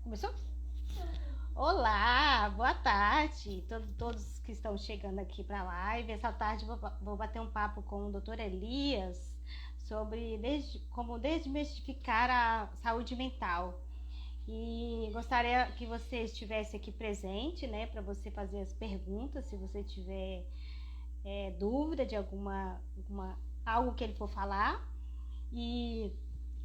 Começou? Olá, boa tarde. Todos que estão chegando aqui para a live. Essa tarde vou bater um papo com o Dr. Elias sobre como desmistificar a saúde mental. E gostaria que você estivesse aqui presente, né, para você fazer as perguntas, se você tiver dúvida de algo que ele for falar. E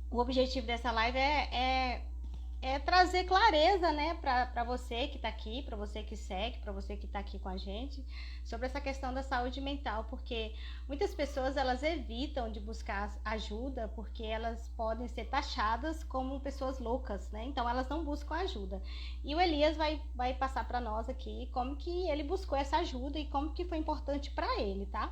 o objetivo dessa live é trazer clareza, né, para você que está aqui, para você que segue, para você que está aqui com a gente, sobre essa questão da saúde mental, porque muitas pessoas elas evitam de buscar ajuda porque elas podem ser taxadas como pessoas loucas, né? Então elas não buscam ajuda. E o Elias vai passar para nós aqui como que ele buscou essa ajuda e como que foi importante para ele, tá?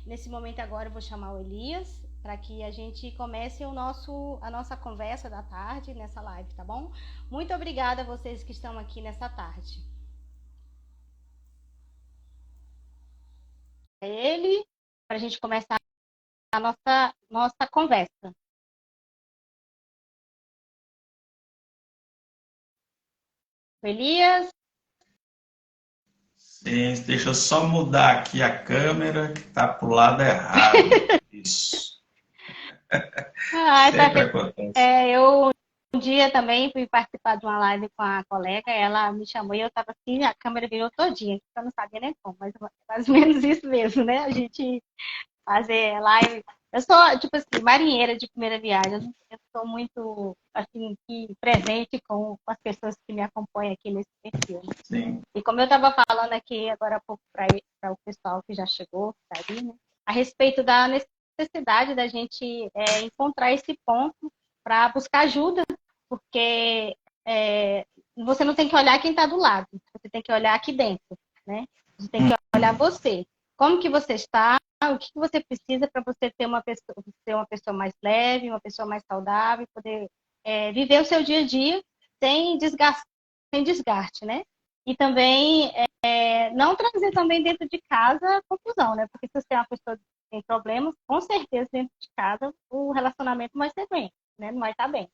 Nesse momento agora eu vou chamar o Elias para que a gente comece a nossa conversa da tarde nessa live, tá bom? Muito obrigada a vocês que estão aqui nessa tarde. Ele, para a gente começar a nossa conversa. Elias? Sim, deixa eu só mudar aqui a câmera, que está para o lado errado. Isso. Tá. Sempre acontece. Eu um dia também fui participar de uma live com a colega, ela me chamou e eu estava assim, a câmera virou todinha, eu não sabia nem como, mas mais ou menos isso mesmo, né? A gente fazer live. Eu sou, tipo assim, marinheira de primeira viagem. Eu sou muito, assim, presente com as pessoas que me acompanham aqui nesse perfil. Sim. E como eu estava falando aqui agora há pouco para o pessoal que já chegou, que tá aí, né? A respeito da necessidade da gente encontrar esse ponto para buscar ajuda, porque você não tem que olhar quem está do lado, você tem que olhar aqui dentro, né? Você tem que olhar você. Como que você está, o que você precisa para você ser uma pessoa mais leve, uma pessoa mais saudável, poder viver o seu dia a dia sem desgaste, né? E também não trazer também dentro de casa confusão, né? Porque se você é uma pessoa que tem problemas, com certeza dentro de casa o relacionamento vai ser bem, né? Não vai estar bem,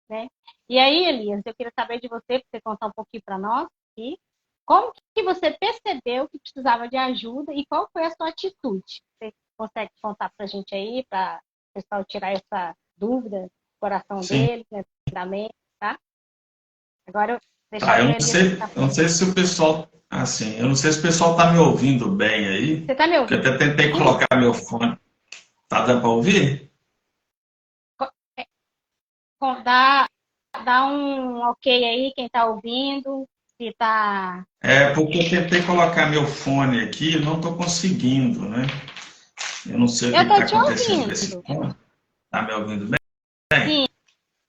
né? E aí, Elias, eu queria saber de você, para você contar um pouquinho para nós aqui, como que você percebeu que precisava de ajuda e qual foi a sua atitude? Você consegue contar para a gente aí, para o pessoal tirar essa dúvida do coração Sim. deles, né, da mente, tá? Agora eu Tá, deixar o Elias contar eu para não sei gente. se o pessoal, assim, eu não sei se o pessoal está me ouvindo bem aí, Você está me porque eu ouvindo? até tentei colocar meu fone. Tá dando para ouvir? Dá, dá um ok aí, quem está ouvindo, se está... É porque eu tentei colocar meu fone aqui e não estou conseguindo, né? Eu não sei o que Eu estou está te acontecendo com esse ouvindo. fone. Tá me ouvindo bem? Sim,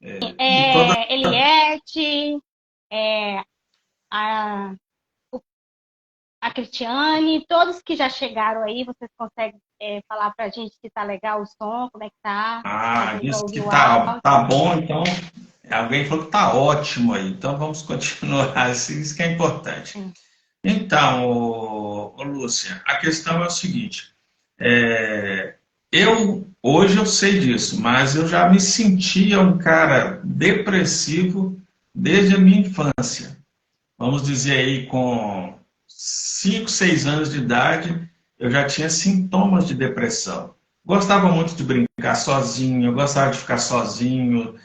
De toda Eliette, é, a, a Cristiane, todos que já chegaram aí, vocês conseguem falar para a gente se tá legal o som, como é que tá, se deu para disse ouvir que o tá áudio. bom, então alguém falou que tá ótimo aí, então vamos continuar assim, isso que é importante. Sim. Então, Lúcia, a questão é o seguinte, hoje eu sei disso, mas eu já me sentia um cara depressivo desde a minha infância. Vamos dizer aí com 5, 6 anos de idade, eu já tinha sintomas de depressão. Gostava muito de brincar sozinho, eu gostava de ficar sozinho,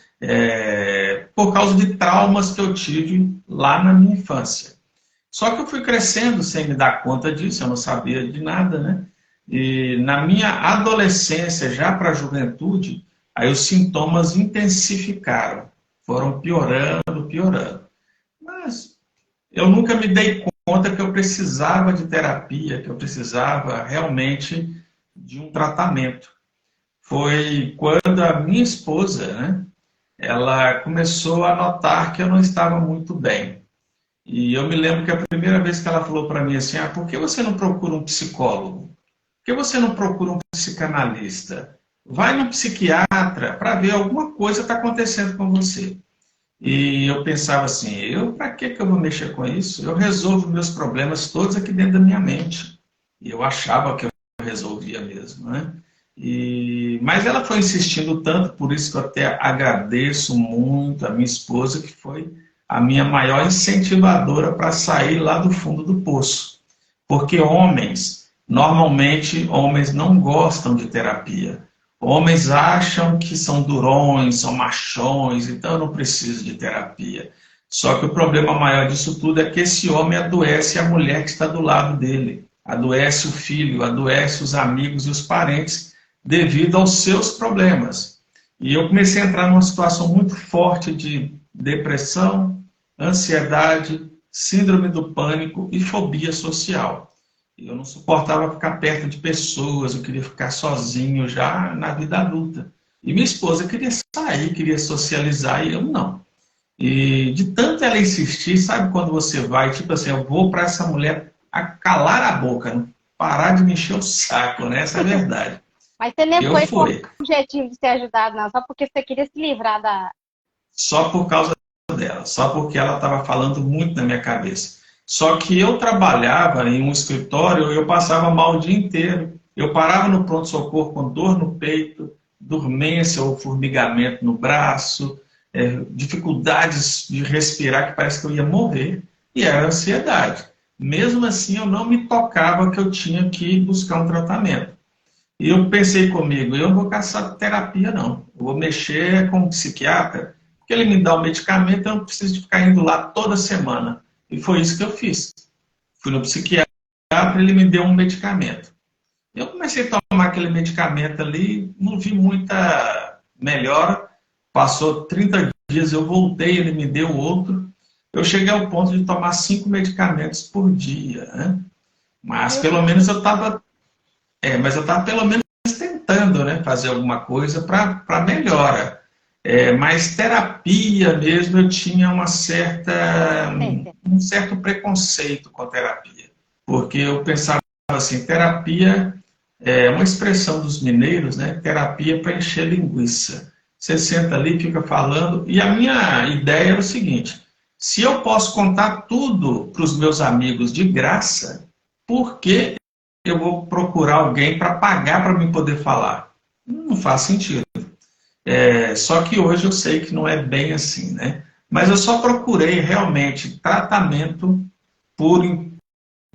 por causa de traumas que eu tive lá na minha infância. Só que eu fui crescendo sem me dar conta disso, eu não sabia de nada, né? E na minha adolescência, já para a juventude, aí os sintomas intensificaram, foram piorando, piorando. Mas eu nunca me dei conta que eu precisava de terapia, que eu precisava realmente de um tratamento. Foi quando a minha esposa, né, ela começou a notar que eu não estava muito bem. E eu me lembro que a primeira vez que ela falou para mim assim, por que você não procura um psicólogo? Por que você não procura um psicanalista? Vai no psiquiatra para ver alguma coisa está acontecendo com você. E eu pensava assim, para que eu vou mexer com isso? Eu resolvo meus problemas todos aqui dentro da minha mente. E eu achava que eu resolvia mesmo, né? Mas ela foi insistindo tanto, por isso que eu até agradeço muito a minha esposa, que foi a minha maior incentivadora para sair lá do fundo do poço. Porque homens, normalmente, homens não gostam de terapia. Homens acham que são durões, são machões, então eu não preciso de terapia. Só que o problema maior disso tudo é que esse homem adoece a mulher que está do lado dele, adoece o filho, adoece os amigos e os parentes devido aos seus problemas. E eu comecei a entrar numa situação muito forte de depressão, ansiedade, síndrome do pânico e fobia social. Eu não suportava ficar perto de pessoas, eu queria ficar sozinho já na vida adulta. E minha esposa queria sair, queria socializar, e eu não. E de tanto ela insistir, sabe quando você vai, tipo assim, eu vou para essa mulher calar a boca, não parar de me encher o saco, né? Essa é a verdade. Mas você nem Eu foi com o fui, objetivo de ser ajudado, não, só porque você queria se livrar da. só por causa dela, só porque ela estava falando muito na minha cabeça. Só que eu trabalhava em um escritório, eu passava mal o dia inteiro. Eu parava no pronto-socorro com dor no peito, dormência ou formigamento no braço, dificuldades de respirar, que parece que eu ia morrer, e era ansiedade. Mesmo assim, eu não me tocava que eu tinha que buscar um tratamento. E eu pensei comigo, eu não vou caçar terapia, não. Eu vou mexer com um psiquiatra, porque ele me dá o medicamento, eu não preciso de ficar indo lá toda semana. E foi isso que eu fiz. Fui no psiquiatra, ele me deu um medicamento. Eu comecei a tomar aquele medicamento ali, não vi muita melhora. Passou 30 dias, eu voltei, ele me deu outro. Eu cheguei ao ponto de tomar 5 medicamentos por dia, né? Mas pelo menos eu estava pelo menos tentando, né, fazer alguma coisa para melhora. Mas terapia mesmo, eu tinha um certo preconceito com terapia. Porque eu pensava assim, terapia é uma expressão dos mineiros, né? Terapia para encher linguiça. Você senta ali, fica falando. E a minha ideia era o seguinte: se eu posso contar tudo para os meus amigos de graça, por que eu vou procurar alguém para pagar para me poder falar? Não faz sentido. Só que hoje eu sei que não é bem assim, né? Mas eu só procurei realmente tratamento por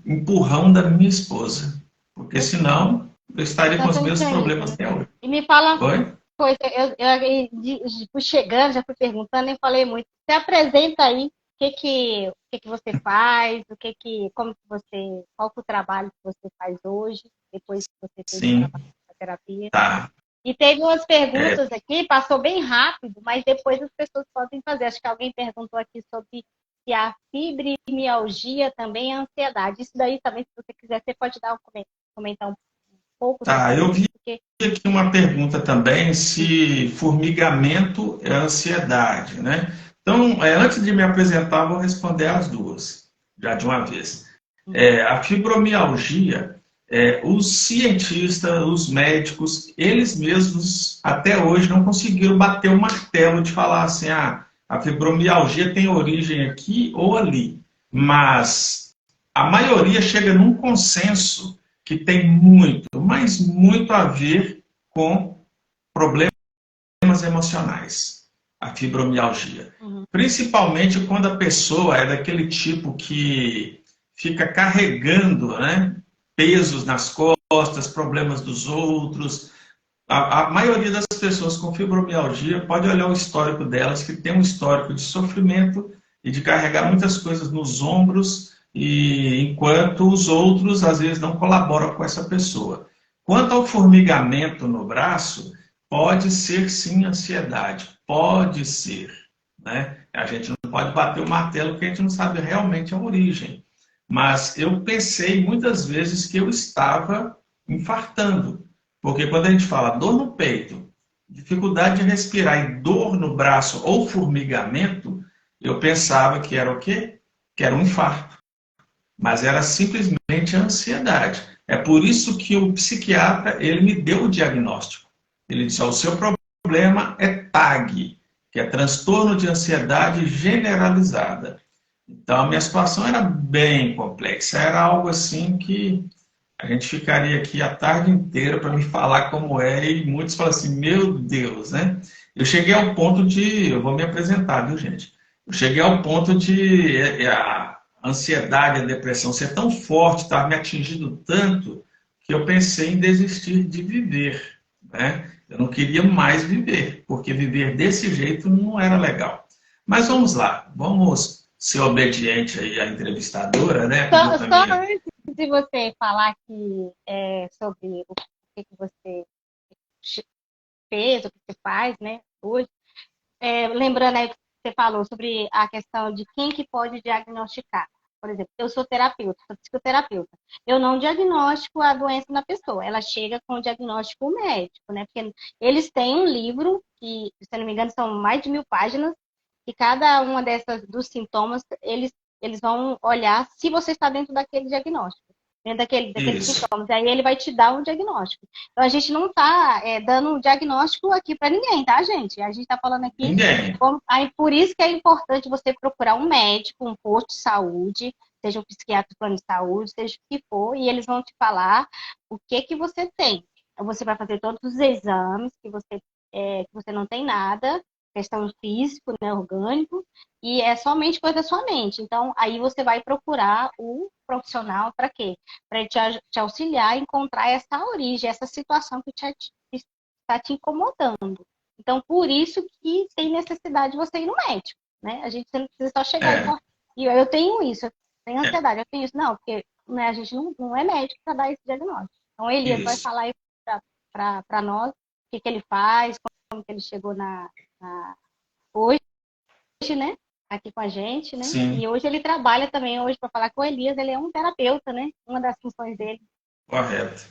empurrão da minha esposa. Porque senão eu estaria com Então, os você não mesmos tinha ido, problemas né? até hoje. E me fala uma Oi? coisa, eu fui chegando, já fui perguntando, nem falei muito. Você apresenta aí o que que você faz, como que você, qual que é o trabalho que você faz hoje, depois que você fez o Sim, trabalho da terapia. tá. E teve umas É, perguntas aqui, passou bem rápido, mas depois as pessoas podem fazer. Acho que alguém perguntou aqui sobre se a fibromialgia também é ansiedade. Isso daí também, se você quiser, você pode dar comentar um pouco tá, sobre eu isso, vi porque aqui uma pergunta também se formigamento é ansiedade, né? Então, antes de me apresentar, vou responder as duas, já de uma vez. A fibromialgia, os cientistas, os médicos, eles mesmos até hoje não conseguiram bater o martelo de falar assim, a fibromialgia tem origem aqui ou ali. Mas a maioria chega num consenso que tem muito, mas muito a ver com problemas emocionais, a fibromialgia. uhum. Principalmente quando a pessoa é daquele tipo que fica carregando, né, pesos nas costas, problemas dos outros. A maioria das pessoas com fibromialgia pode olhar o histórico delas, que tem um histórico de sofrimento e de carregar muitas coisas nos ombros, e enquanto os outros às vezes não colaboram com essa pessoa. Quanto ao formigamento no braço, pode ser sim ansiedade, pode ser, né? A gente não pode bater o martelo porque a gente não sabe realmente a origem. Mas eu pensei muitas vezes que eu estava infartando, porque quando a gente fala dor no peito, dificuldade de respirar e dor no braço ou formigamento, eu pensava que era o quê? Que era um infarto. Mas era simplesmente ansiedade. É por isso que o psiquiatra, ele me deu o diagnóstico. Ele disse, o seu problema é TAG, que é transtorno de ansiedade generalizada. Então, a minha situação era bem complexa. Era algo assim que a gente ficaria aqui a tarde inteira para me falar como é, e muitos falam assim, meu Deus, né? Eu cheguei ao ponto de, eu vou me apresentar, viu, gente? Eu cheguei ao ponto de a ansiedade, a depressão ser tão forte, estava me atingindo tanto, que eu pensei em desistir de viver, né? Eu não queria mais viver, porque viver desse jeito não era legal. Mas vamos lá, vamos ser obediente aí à entrevistadora, né? Pediu para Só mim. antes de você falar sobre o que você fez, o que você faz, né, hoje, lembrando aí o que você falou sobre a questão de quem que pode diagnosticar. Por exemplo, eu sou terapeuta, sou psicoterapeuta. Eu não diagnostico a doença na pessoa, ela chega com o diagnóstico médico, né? Porque eles têm um livro, que, se eu não me engano, são mais de 1.000 páginas, e cada uma dos sintomas, eles vão olhar se você está dentro daquele diagnóstico, dentro daqueles Isso, sintomas. Aí ele vai te dar um diagnóstico. Então a gente não está dando um diagnóstico aqui para ninguém, tá, gente? A gente está falando aqui. ninguém. Aí, por isso que é importante você procurar um médico, um posto de saúde, seja um psiquiatra de plano de saúde, seja o que for, e eles vão te falar o que que você tem. Você vai fazer todos os exames que você não tem nada, questão físico, né, orgânico, e é somente coisa da sua mente. Então, aí você vai procurar o profissional para quê? Para te auxiliar a encontrar essa origem, essa situação que está te incomodando. Então, por isso que tem necessidade de você ir no médico, né? A gente não precisa só chegar e É, falar, e eu tenho isso, eu tenho é ansiedade, eu tenho isso. Não, porque né, a gente não é médico para dar esse diagnóstico. Então, o Elias vai isso, falar aí para nós o que ele faz, como que ele chegou hoje, né? Aqui com a gente, né? sim, E hoje ele trabalha também, hoje, para falar com o Elias, ele é um terapeuta, né? Uma das funções dele. correto.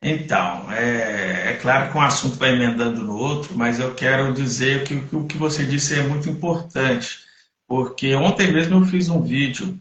Então, é claro que um assunto vai emendando no outro, mas eu quero dizer que o que você disse é muito importante, porque ontem mesmo eu fiz um vídeo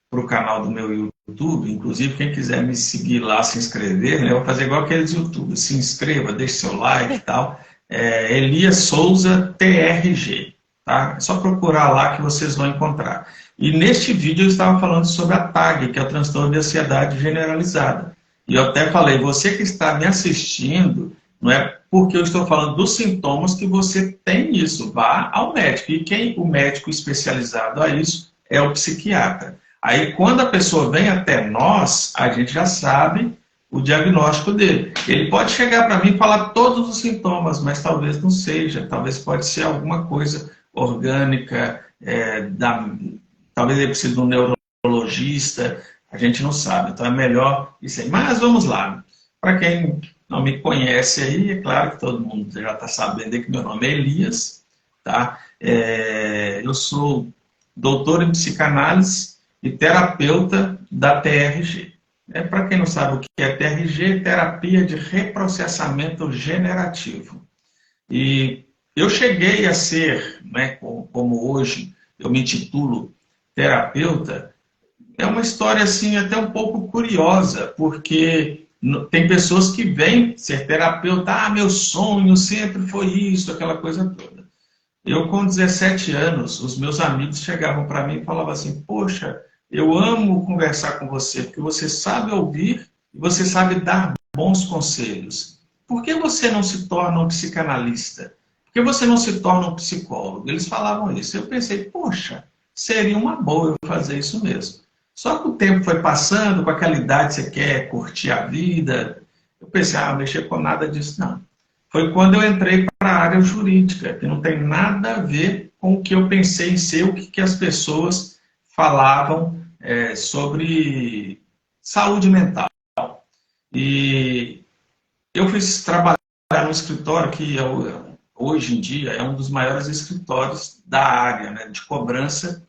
para o canal do meu YouTube, inclusive quem quiser me seguir lá, se inscrever, né, eu vou fazer igual aqueles YouTube, se inscreva, deixe seu like e tal, Elias Souza TRG, tá? É só procurar lá que vocês vão encontrar. E neste vídeo eu estava falando sobre a TAG, que é o transtorno de ansiedade generalizada. E eu até falei, você que está me assistindo, não é porque eu estou falando dos sintomas que você tem isso, vá ao médico. E quem o médico especializado a isso é o psiquiatra. Aí, quando a pessoa vem até nós, a gente já sabe o diagnóstico dele. Ele pode chegar para mim e falar todos os sintomas, mas talvez não seja. Talvez pode ser alguma coisa orgânica, talvez ele precise de um neurologista, a gente não sabe. Então é melhor isso aí. Mas vamos lá. Para quem não me conhece aí, é claro que todo mundo já está sabendo que meu nome é Elias, tá? Eu sou doutor em psicanálise e terapeuta da TRG. Para quem não sabe o que é TRG, terapia de reprocessamento generativo. E eu cheguei a ser, né, como hoje eu me titulo terapeuta, é uma história assim até um pouco curiosa, porque tem pessoas que vêm ser terapeuta, meu sonho sempre foi isso, aquela coisa toda. Eu, com 17 anos, os meus amigos chegavam para mim e falavam assim, poxa, eu amo conversar com você, porque você sabe ouvir e você sabe dar bons conselhos. Por que você não se torna um psicanalista? Por que você não se torna um psicólogo? Eles falavam isso. Eu pensei, poxa, seria uma boa eu fazer isso mesmo. Só que o tempo foi passando, com aquela idade você quer curtir a vida. Eu pensei, mexer com nada disso não. Foi quando eu entrei para a área jurídica, que não tem nada a ver com o que eu pensei em ser, o que as pessoas falavam sobre saúde mental. E eu fui trabalhar num escritório que hoje em dia é um dos maiores escritórios da área, né, de cobrança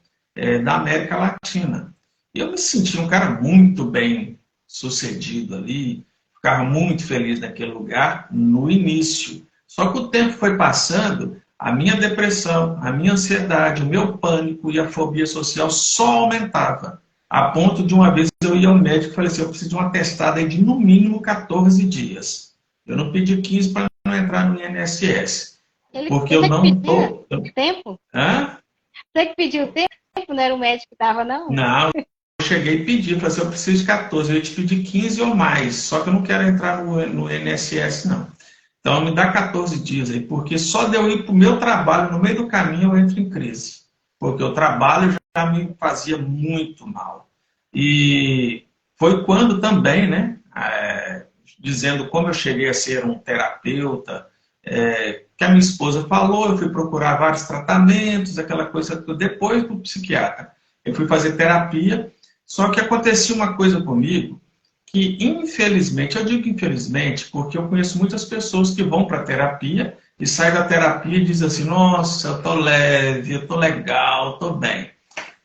da América Latina. E eu me senti um cara muito bem sucedido ali, ficava muito feliz naquele lugar no início. Só que o tempo foi passando, a minha depressão, a minha ansiedade, o meu pânico e a fobia social só aumentava. A ponto de uma vez eu ia ao médico e falei assim, eu preciso de uma testada aí de no mínimo 14 dias. Eu não pedi 15 para não entrar no INSS. Porque eu Você que não pedia estou... o tempo? Hã? Você que pediu o tempo? Não era o médico que dava, não? Não, eu cheguei e pedi, falei assim, eu preciso de 14, eu ia te pedir 15 ou mais, só que eu não quero entrar no INSS, não. Então me dá 14 dias aí, porque só de eu ir para o meu trabalho, no meio do caminho, eu entro em crise. porque o trabalho já me fazia muito mal. E foi quando também, né, dizendo como eu cheguei a ser um terapeuta, que a minha esposa falou, eu fui procurar vários tratamentos, aquela coisa, depois do psiquiatra. Eu fui fazer terapia, só que acontecia uma coisa comigo, que infelizmente, eu digo infelizmente, porque eu conheço muitas pessoas que vão para a terapia e saem da terapia e dizem assim, nossa, eu tô leve, eu tô legal, eu tô bem.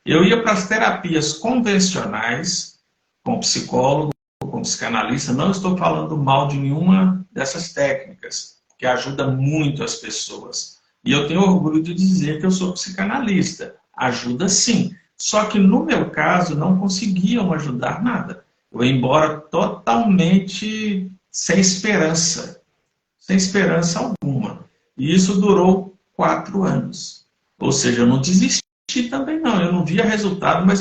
Eu ia para as terapias convencionais, com psicólogo, com psicanalista, não estou falando mal de nenhuma dessas técnicas, que ajuda muito as pessoas. E eu tenho orgulho de dizer que eu sou psicanalista. Ajuda sim. Só que no meu caso não conseguiam ajudar nada. Eu ia embora totalmente sem esperança alguma. E isso durou 4 anos. Ou seja, eu não desisti também não. Eu não via resultado, mas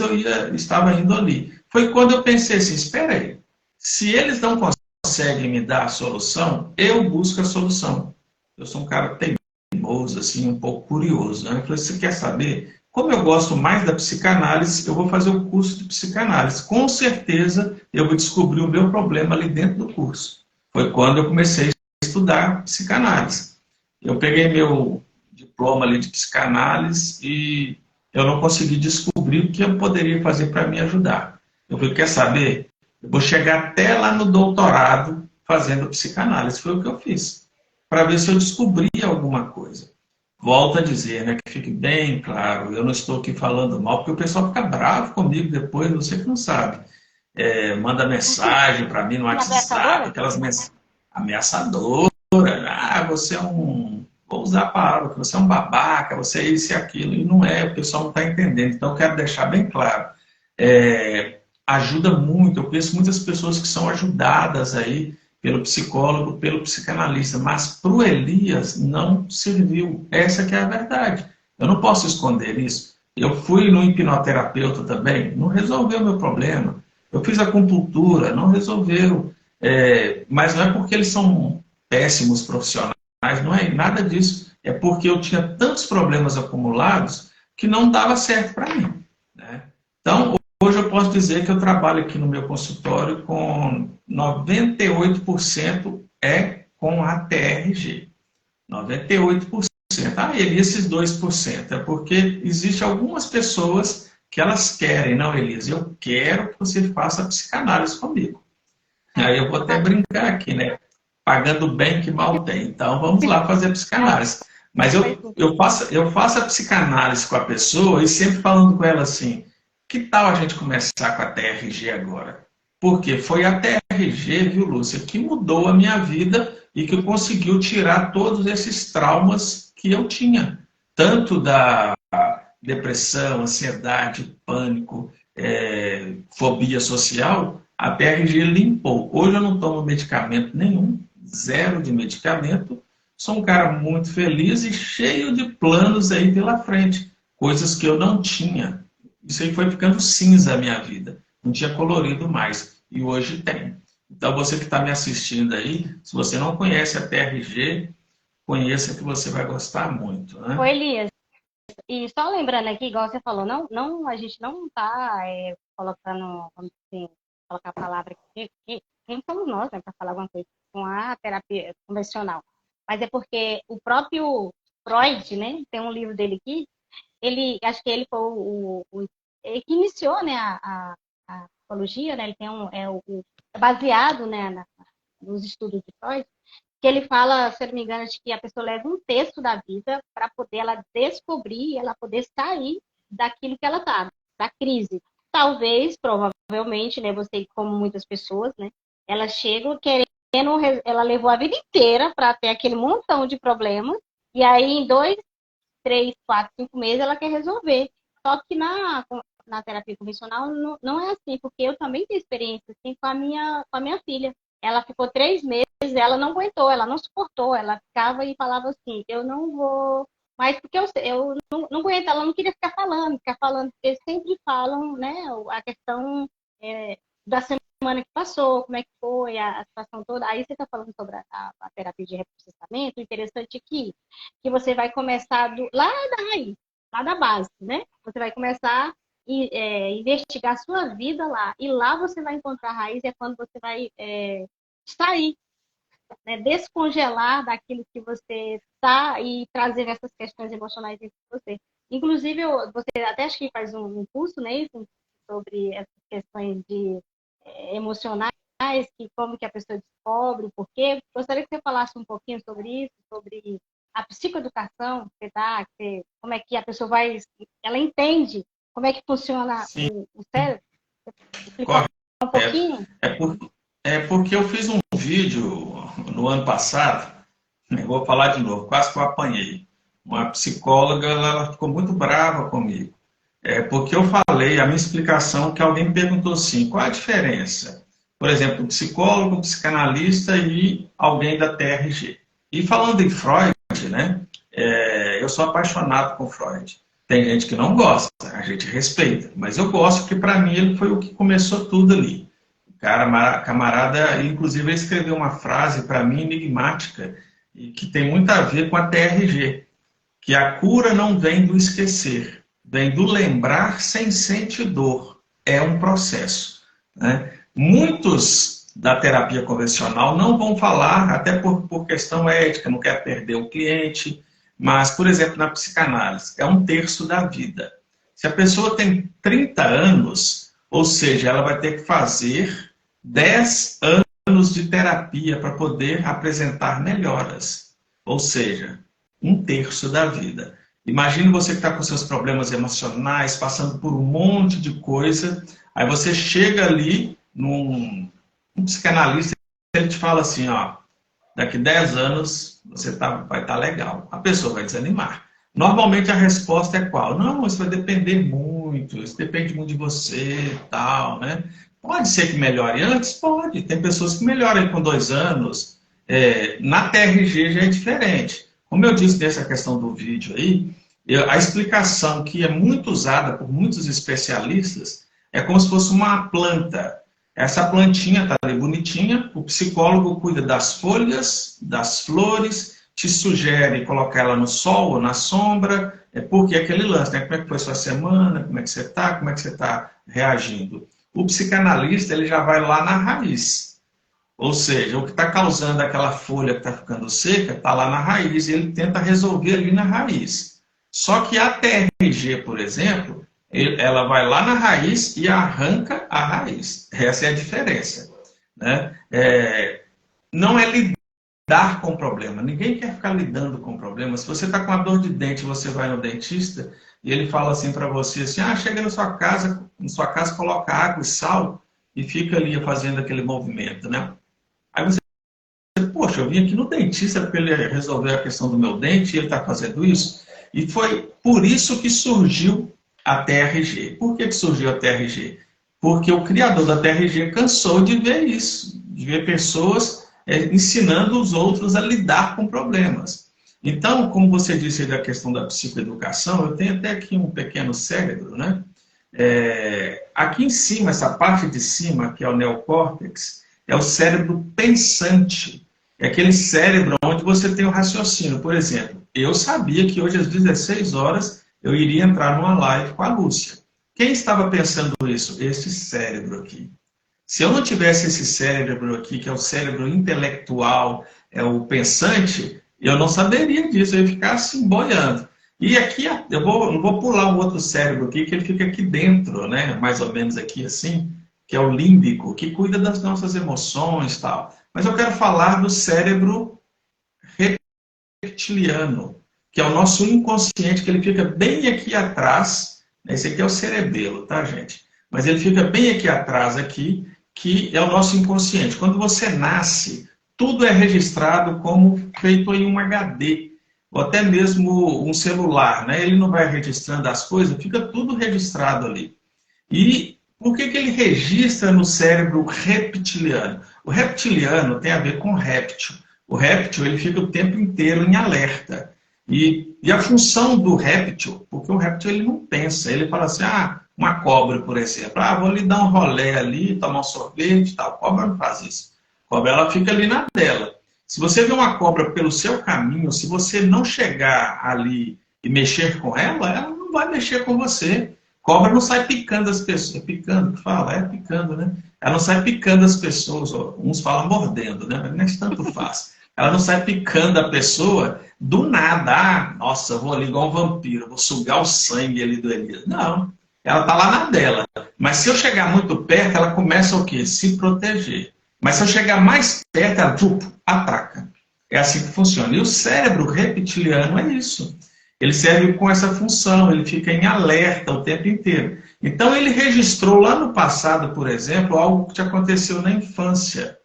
estava indo ali. Foi quando eu pensei assim, espera aí, se eles não conseguem me dar a solução, eu busco a solução. Eu sou um cara teimoso, assim, um pouco curioso. Né? Eu falei, você quer saber? Como eu gosto mais da psicanálise, eu vou fazer o curso de psicanálise. Com certeza, eu vou descobrir o meu problema ali dentro do curso. Foi quando eu comecei a estudar psicanálise. Eu peguei meu diploma ali de psicanálise e eu não consegui descobrir o que eu poderia fazer para me ajudar. Eu falei, quer saber? Eu vou chegar até lá no doutorado fazendo psicanálise. Foi o que eu fiz, para ver se eu descobria alguma coisa. Volto a dizer, né, que fique bem claro, eu não estou aqui falando mal, porque o pessoal fica bravo comigo depois, você que não sabe. Manda mensagem para mim no WhatsApp, aquelas mensagens ameaçadoras. Ah, você é um. Vou usar a palavra, que você é um babaca, você é isso e aquilo. E não é, o pessoal não está entendendo. Então, eu quero deixar bem claro. Ajuda muito, eu conheço muitas pessoas que são ajudadas aí pelo psicólogo, pelo psicanalista, mas para o Elias não serviu. Essa que é a verdade. Eu não posso esconder isso. Eu fui no hipnoterapeuta também, não resolveu o meu problema. Eu fiz acupuntura, não resolveu. Mas não é porque eles são péssimos profissionais, não é nada disso. É porque eu tinha tantos problemas acumulados que não dava certo para mim. Né? Então, hoje eu posso dizer que eu trabalho aqui no meu consultório com 98% com a TRG. 98%. Ah, Elias, esses 2%. É porque existe algumas pessoas que elas querem, não, Elias, eu quero que você faça psicanálise comigo. Aí eu vou até brincar aqui, né? Pagando bem que mal tem. Então vamos lá fazer a psicanálise. Mas eu faço a psicanálise com a pessoa e sempre falando com ela assim, que tal a gente começar com a TRG agora? Porque foi a TRG, viu, Lúcia, que mudou a minha vida e que conseguiu tirar todos esses traumas que eu tinha. Tanto da depressão, ansiedade, pânico, fobia social, a TRG limpou. Hoje eu não tomo medicamento nenhum, zero de medicamento. Sou um cara muito feliz e cheio de planos aí pela frente. Coisas que eu não tinha. Isso aí foi ficando cinza a minha vida. Não tinha colorido mais. E hoje tem. Então, você que está me assistindo aí, se você não conhece a TRG, conheça que você vai gostar muito. Ô, Né? Elias, e só lembrando aqui, igual você falou, a gente não está colocando, vamos assim, colocar a palavra aqui, quem somos nós, né, para falar alguma coisa com a terapia convencional. Mas é porque o próprio Freud, né, tem um livro dele aqui, acho que ele foi ele que iniciou, né, a psicologia, né, ele tem é baseado, né, nos estudos de Freud, que ele fala, se eu não me engano, de que a pessoa leva um terço da vida para poder ela descobrir, ela poder sair daquilo que ela está, da crise. Talvez, provavelmente, né, você como muitas pessoas, né, elas chegam querendo, ela levou a vida inteira para ter aquele montão de problemas, e aí em 2, 3, 4, 5 meses ela quer resolver. Só que na terapia convencional não é assim, porque eu também tenho experiência assim com a minha filha. Ela ficou 3 meses, ela não aguentou, ela não suportou, ela ficava e falava assim, eu não vou, mas porque eu não aguento, ela não queria ficar falando, porque sempre falam, né, a questão da semana que passou, como é que foi, a situação toda. Aí você está falando sobre a terapia de reprocessamento, o interessante é que você vai começar lá da raiz. lá da base, né? Você vai começar a investigar a sua vida lá. E lá você vai encontrar a raiz, é quando você vai extrair, né? Descongelar daquilo que você está e trazer essas questões emocionais dentro de você. Inclusive, você até acho que faz um curso, né, sobre essas questões de emocionais, que como que a pessoa descobre, o porquê. Gostaria que você falasse um pouquinho sobre isso, sobre a psicoeducação que você dá, como é que a pessoa vai, ela entende como é que funciona Sim, o cérebro. Explicar correto. um pouquinho? É porque eu fiz um vídeo no ano passado, eu vou falar de novo, quase que eu apanhei. Uma psicóloga, ela ficou muito brava comigo. Porque eu falei, a minha explicação, que alguém me perguntou assim, qual a diferença? Por exemplo, um psicólogo, um psicanalista e alguém da TRG. E falando em Freud, né, eu sou apaixonado por Freud. Tem gente que não gosta, a gente respeita, mas eu gosto porque para mim ele foi o que começou tudo ali. O cara, camarada, inclusive ele escreveu uma frase para mim enigmática e que tem muito a ver com a TRG, que a cura não vem do esquecer, vem do lembrar sem sentir dor. É um processo, né? Muitos da terapia convencional não vão falar, até por questão ética, não quer perder o cliente, mas, por exemplo, na psicanálise, é um terço da vida. Se a pessoa tem 30 anos, ou seja, ela vai ter que fazer 10 anos de terapia para poder apresentar melhoras. Ou seja, um terço da vida. Imagine você que está com seus problemas emocionais, passando por um monte de coisa, aí você chega ali num psicanalista e ele te fala assim, ó, daqui 10 anos você vai estar legal. A pessoa vai desanimar. Normalmente a resposta é qual? Não, isso vai depender muito, isso depende muito de você, tal, né? Pode ser que melhore antes? Pode. Tem pessoas que melhoram com 2 anos. Na TRG já é diferente. Como eu disse nessa questão do vídeo aí, a explicação que é muito usada por muitos especialistas é como se fosse uma planta. Essa plantinha está ali bonitinha, o psicólogo cuida das folhas, das flores, te sugere colocar ela no sol ou na sombra, porque aquele lance, né? Como é que foi sua semana, como é que você está reagindo. O psicanalista ele já vai lá na raiz. Ou seja, o que está causando aquela folha que está ficando seca está lá na raiz e ele tenta resolver ali na raiz. Só que a TRG, por exemplo, ela vai lá na raiz e arranca a raiz. Essa é a diferença, né? Não é lidar com o problema. Ninguém quer ficar lidando com o problema. Se você está com uma dor de dente, você vai no dentista e ele fala assim para você assim, chega na sua casa, coloca água e sal e fica ali fazendo aquele movimento, né? Aí você, poxa, eu vim aqui no dentista para ele resolver a questão do meu dente e ele está fazendo isso. E foi por isso que surgiu a TRG. Por que surgiu a TRG? Porque o criador da TRG cansou de ver isso, de ver pessoas ensinando os outros a lidar com problemas. Então, como você disse aí da questão da psicoeducação, eu tenho até aqui um pequeno cérebro, né? Aqui em cima, essa parte de cima, que é o neocórtex, é o cérebro pensante. É aquele cérebro onde você tem o raciocínio. Por exemplo, eu sabia que hoje às 16 horas eu iria entrar numa live com a Lúcia. Quem estava pensando isso? Este cérebro aqui. Se eu não tivesse esse cérebro aqui, que é o cérebro intelectual, é o pensante, eu não saberia disso, eu ia ficar assim, boiando. E aqui, não vou pular um outro cérebro aqui, que ele fica aqui dentro, né? Mais ou menos aqui assim, que é o límbico, que cuida das nossas emoções e tal. Mas eu quero falar do cérebro reptiliano, que é o nosso inconsciente, que ele fica bem aqui atrás. Esse aqui é o cerebelo, tá, gente? Mas ele fica bem aqui atrás, aqui, que é o nosso inconsciente. Quando você nasce, tudo é registrado como feito em um HD, ou até mesmo um celular, né? Ele não vai registrando as coisas, fica tudo registrado ali. E por que ele registra no cérebro reptiliano? O reptiliano tem a ver com réptil. O réptil ele fica o tempo inteiro em alerta. E a função do réptil, porque o réptil ele não pensa, ele fala assim, uma cobra, por exemplo, vou lhe dar um rolê ali, tomar um sorvete e tal. A cobra não faz isso. A cobra ela fica ali na dela. Se você vê uma cobra pelo seu caminho, se você não chegar ali e mexer com ela, ela não vai mexer com você. Cobra não sai picando as pessoas. É picando que fala? É picando, né? Ela não sai picando as pessoas. Uns falam mordendo, né? Mas nem tanto faz. Ela não sai picando a pessoa do nada. Ah, nossa, eu vou ali igual um vampiro, vou sugar o sangue ali do Elias. Não. Ela está lá na dela. Mas se eu chegar muito perto, ela começa o quê? Se proteger. Mas se eu chegar mais perto, ela ataca. É assim que funciona. E o cérebro reptiliano é isso. Ele serve com essa função, ele fica em alerta o tempo inteiro. Então ele registrou lá no passado, por exemplo, algo que te aconteceu na infância.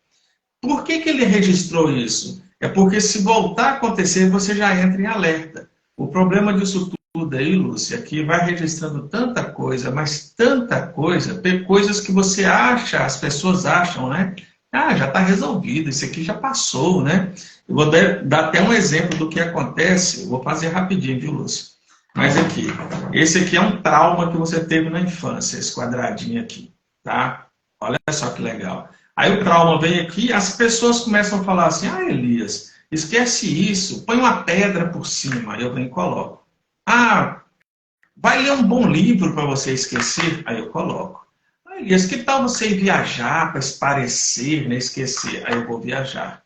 Por que ele registrou isso? É porque se voltar a acontecer, você já entra em alerta. O problema disso tudo aí, Lúcia, é que vai registrando tanta coisa, mas tanta coisa, coisas que você acha, as pessoas acham, né? Ah, já está resolvido, isso aqui já passou, né? Eu vou dar até um exemplo do que acontece, eu vou fazer rapidinho, viu, Lúcia? Mas aqui, esse aqui é um trauma que você teve na infância, esse quadradinho aqui, tá? Olha só que legal. Aí o trauma vem aqui, as pessoas começam a falar assim, ah, Elias, esquece isso, põe uma pedra por cima. Aí eu venho e coloco. Ah, vai ler um bom livro para você esquecer? Aí eu coloco. Ah, Elias, que tal você ir viajar para esparecer, né, esquecer? Aí eu vou viajar.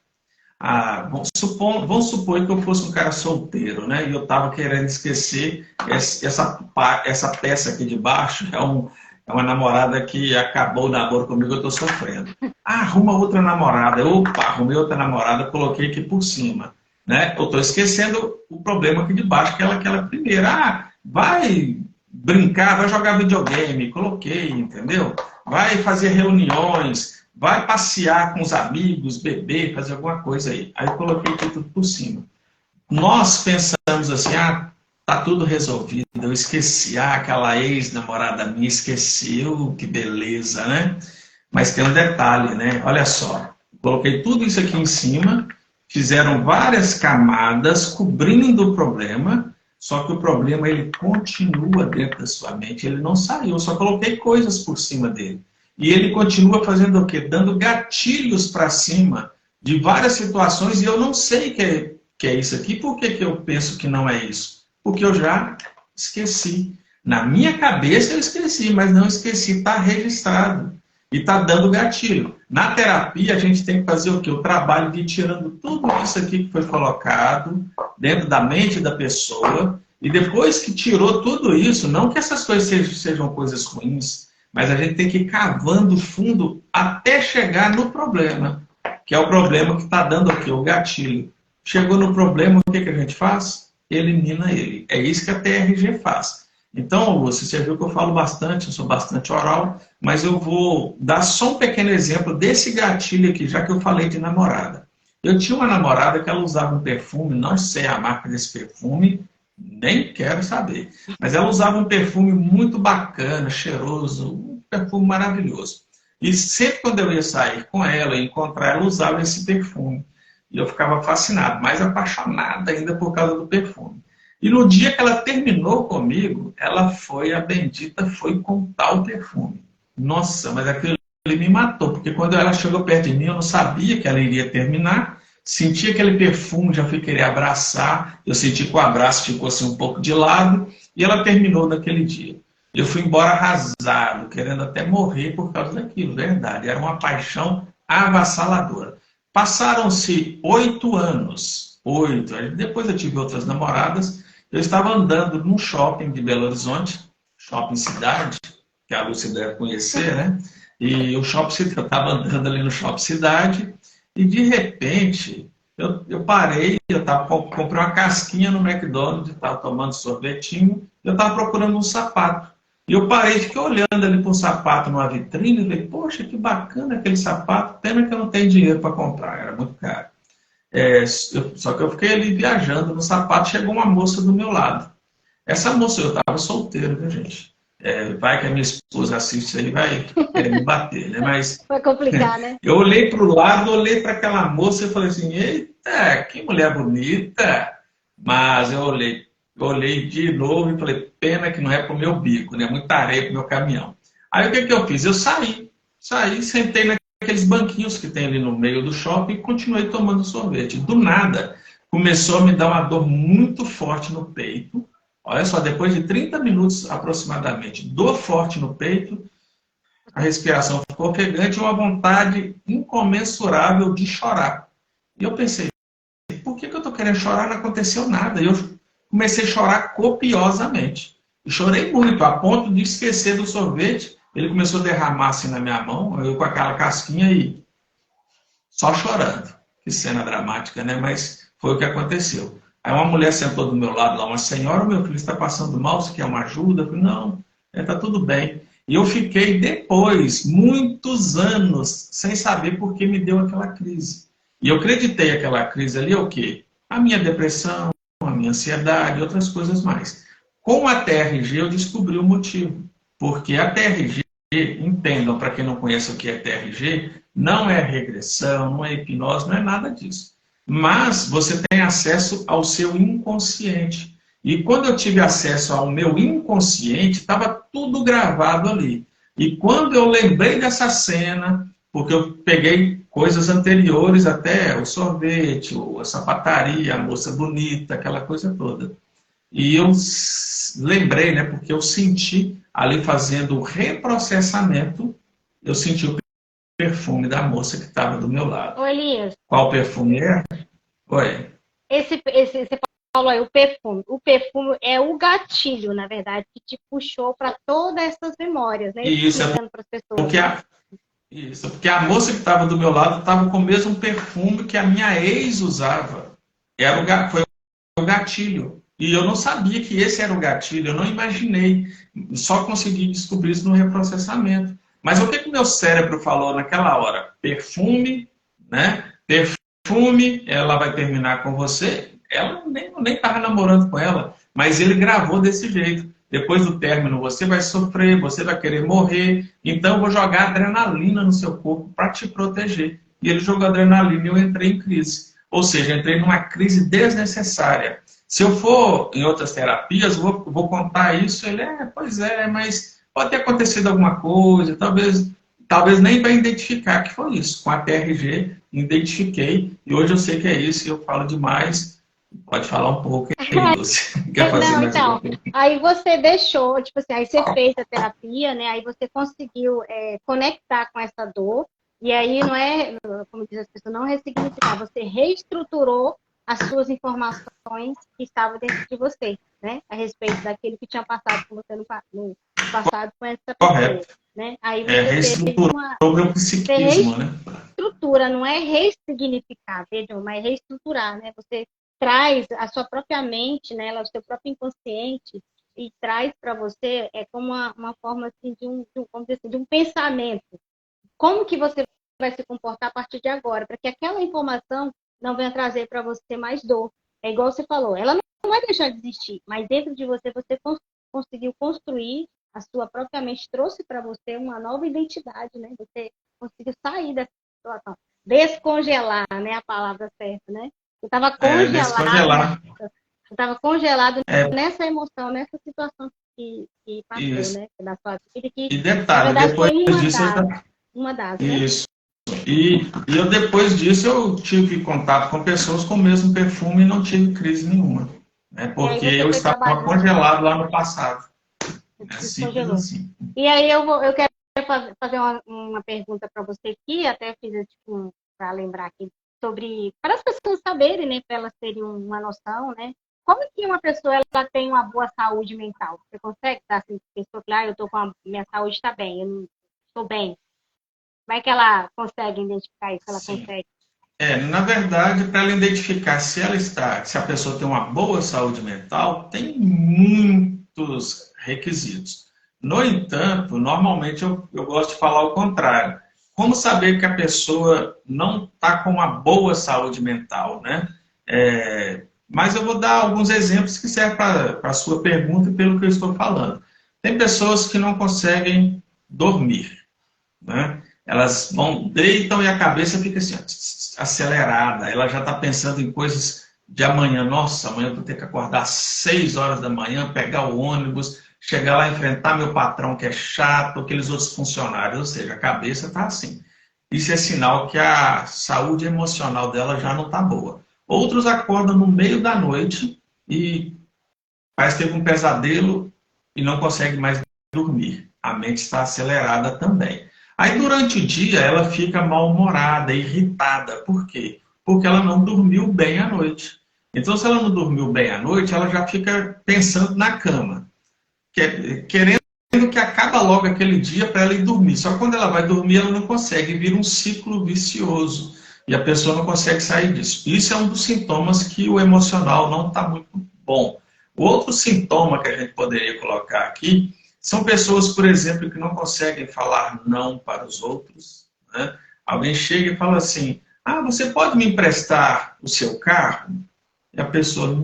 Ah, vamos supor que eu fosse um cara solteiro, né? E eu estava querendo esquecer essa peça aqui de baixo, é uma namorada que acabou o namoro comigo, eu estou sofrendo. Ah, arruma outra namorada. Opa, arrumei outra namorada, coloquei aqui por cima. Né? Eu estou esquecendo o problema aqui de baixo, que é aquela primeira. Ah, vai brincar, vai jogar videogame, coloquei, entendeu? Vai fazer reuniões, vai passear com os amigos, beber, fazer alguma coisa aí. Aí eu coloquei tudo por cima. Nós pensamos assim, ah, tá tudo resolvido, eu esqueci, ah, aquela ex-namorada minha esqueceu, que beleza, né? Mas tem um detalhe, né? Olha só, coloquei tudo isso aqui em cima, fizeram várias camadas cobrindo o problema, só que o problema ele continua dentro da sua mente, ele não saiu, eu só coloquei coisas por cima dele. E ele continua fazendo o quê? Dando gatilhos para cima de várias situações, e eu não sei que é isso aqui. Por que eu penso que não é isso? Porque eu já esqueci. Na minha cabeça eu esqueci, mas não esqueci, está registrado. E está dando gatilho. Na terapia a gente tem que fazer o quê? O trabalho de ir tirando tudo isso aqui que foi colocado dentro da mente da pessoa, e depois que tirou tudo isso, não que essas coisas sejam coisas ruins, mas a gente tem que ir cavando fundo até chegar no problema, que é o problema que está dando aqui, o gatilho. Chegou no problema, o que a gente faz? Elimina ele. É isso que a TRG faz. Então, Lúcia, você viu que eu falo bastante, eu sou bastante oral, mas eu vou dar só um pequeno exemplo desse gatilho aqui, já que eu falei de namorada. Eu tinha uma namorada que ela usava um perfume, não sei a marca desse perfume, nem quero saber. Mas ela usava um perfume muito bacana, cheiroso, um perfume maravilhoso. E sempre quando eu ia sair com ela, encontrar ela, usava esse perfume. E eu ficava fascinado, mais apaixonado ainda por causa do perfume. E no dia que ela terminou comigo, a bendita foi comprar o perfume. Nossa, mas aquilo me matou, porque quando ela chegou perto de mim, eu não sabia que ela iria terminar. Senti aquele perfume, já fui querer abraçar, eu senti que o abraço ficou assim um pouco de lado, e ela terminou naquele dia. Eu fui embora arrasado, querendo até morrer por causa daquilo, verdade. Era uma paixão avassaladora. Passaram-se 8 anos, 8. Depois eu tive outras namoradas. Eu estava andando num shopping de Belo Horizonte, shopping cidade, que a Lúcia deve conhecer, né? E o shopping cidade, eu estava andando ali no shopping cidade, e de repente eu parei, comprei uma casquinha no McDonald's, estava tomando sorvetinho, eu estava procurando um sapato. E eu parei, fiquei olhando ali para um sapato numa vitrine e falei, poxa, que bacana aquele sapato, pena que eu não tenho dinheiro para comprar, era muito caro. Só que eu fiquei ali viajando no sapato, chegou uma moça do meu lado. Essa moça, eu estava solteiro, viu, gente? Vai que a minha esposa assiste isso aí, vai querer me bater, né? Mas vai complicar, né? Eu olhei para o lado, olhei para aquela moça e falei assim, eita, que mulher bonita. Mas eu olhei de novo e falei, pena que não é para o meu bico, né? Muita areia para o meu caminhão. Aí o que eu fiz? Eu saí, sentei naqueles banquinhos que tem ali no meio do shopping e continuei tomando sorvete. Do nada, começou a me dar uma dor muito forte no peito. Olha só, depois de 30 minutos aproximadamente, dor forte no peito, a respiração ficou ofegante e uma vontade incomensurável de chorar. E eu pensei, por que eu estou querendo chorar? Não aconteceu nada. E eu comecei a chorar copiosamente. E chorei muito, a ponto de esquecer do sorvete. Ele começou a derramar assim na minha mão, eu com aquela casquinha e só chorando. Que cena dramática, né? Mas foi o que aconteceu. Aí uma mulher sentou do meu lado lá, uma senhora, meu filho está passando mal, você quer uma ajuda? Eu falei, não, está tudo bem. E eu fiquei depois, muitos anos, sem saber por que me deu aquela crise. E eu acreditei aquela crise ali, o quê? A minha depressão, a minha ansiedade e outras coisas mais. Com a TRG eu descobri o motivo. Porque a TRG, entendam, para quem não conhece o que é TRG, não é regressão, não é hipnose, não é nada disso. Mas você tem acesso ao seu inconsciente. E quando eu tive acesso ao meu inconsciente, estava tudo gravado ali. E quando eu lembrei dessa cena, porque eu peguei coisas anteriores até, o sorvete, a sapataria, a moça bonita, aquela coisa toda. E eu lembrei, né, porque eu senti ali fazendo o reprocessamento, eu senti o perfume da moça que estava do meu lado. Ô, Elias, Qual perfume é? Oi. você falou aí, o perfume. O perfume é o gatilho, na verdade, que te puxou para todas essas memórias, né? E isso é Explicando para as pessoas. porque a moça que estava do meu lado estava com o mesmo perfume que a minha ex usava. Foi o gatilho. E eu não sabia que esse era o gatilho, eu não imaginei. Só consegui descobrir isso no reprocessamento. Mas o que que meu cérebro falou naquela hora? Perfume, né? Perfume, ela vai terminar com você. Ela nem estava namorando com ela, mas ele gravou desse jeito. Depois do término, você vai sofrer, você vai querer morrer. Então, eu vou jogar adrenalina no seu corpo para te proteger. E ele jogou adrenalina e eu entrei em crise. Ou seja, entrei numa crise desnecessária. Se eu for em outras terapias, vou contar isso. Ele, pois é, mas pode ter acontecido alguma coisa, talvez nem vai identificar que foi isso. Com a TRG, identifiquei, e hoje eu sei que é isso, e eu falo demais. Pode falar um pouco aí, Lúcia. Quer fazer Não, mais então, alguma coisa? aí você deixou, tipo assim, aí você fez a terapia, né? Aí você conseguiu conectar com essa dor, e aí não é, como diz as pessoas, não ressignificar, você reestruturou as suas informações que estavam dentro de você, né? A respeito daquilo que tinha passado com você no passado com essa pessoa, Correto. né? Aí você teve Reestruturou o meu psiquismo, né? reestrutura, não é ressignificar, vejam, mas reestruturar, né? Você traz a sua própria mente, né, o seu próprio inconsciente e traz para você como uma forma assim, vamos dizer assim, de um pensamento. Como que você vai se comportar a partir de agora, para que aquela informação não venha trazer para você mais dor. É igual você falou, ela não vai deixar de existir, mas dentro de você, você conseguiu construir a sua própria mente, trouxe para você uma nova identidade, né? Você conseguiu sair dessa situação. Descongelar, né? A palavra certa, né? Eu estava Descongelar. congelado nessa emoção, nessa situação que passou, Isso. né? Da sua vida, que E na detalhe, verdade depois foi disso, uma das, né? isso. E eu, depois disso, eu tive contato com pessoas com o mesmo perfume e não tive crise nenhuma. Né? E aí Porque você eu foi estava trabalhando, congelado lá no passado. É simples descongelou. assim. E aí eu quero fazer uma pergunta para você aqui, até fiz tipo, para lembrar aqui, sobre, para as pessoas saberem, né, para elas terem uma noção, né? Como que uma pessoa ela tem uma boa saúde mental? Você consegue dar assim, pessoa que eu tô com minha saúde está bem, eu estou bem. Como é que ela consegue identificar isso? Ela Sim. consegue? Na verdade, para ela identificar se a pessoa tem uma boa saúde mental, tem muitos requisitos. No entanto, normalmente eu gosto de falar o contrário. Como saber que a pessoa não está com uma boa saúde mental, né? Mas eu vou dar alguns exemplos que servem para a sua pergunta e pelo que eu estou falando. Tem pessoas que não conseguem dormir, né? Elas deitam e a cabeça fica assim, acelerada. Ela já está pensando em coisas de amanhã. Nossa, amanhã eu vou ter que acordar às 6 horas da manhã, pegar o ônibus, chegar lá e enfrentar meu patrão que é chato, aqueles outros funcionários. Ou seja, a cabeça está assim. Isso é sinal que a saúde emocional dela já não está boa. Outros acordam no meio da noite e Pais teve um pesadelo e não consegue mais dormir. A mente está acelerada também. Aí, durante o dia, ela fica mal-humorada, irritada. Por quê? Porque ela não dormiu bem à noite. Então, se ela não dormiu bem à noite, ela já fica pensando na cama, querendo que acabe logo aquele dia para ela ir dormir. Só que quando ela vai dormir, ela não consegue, vira um ciclo vicioso. E a pessoa não consegue sair disso. Isso é um dos sintomas que o emocional não está muito bom. O outro sintoma que a gente poderia colocar aqui são pessoas, por exemplo, que não conseguem falar não para os outros. Né? Alguém chega e fala assim: ah, você pode me emprestar o seu carro? E a pessoa: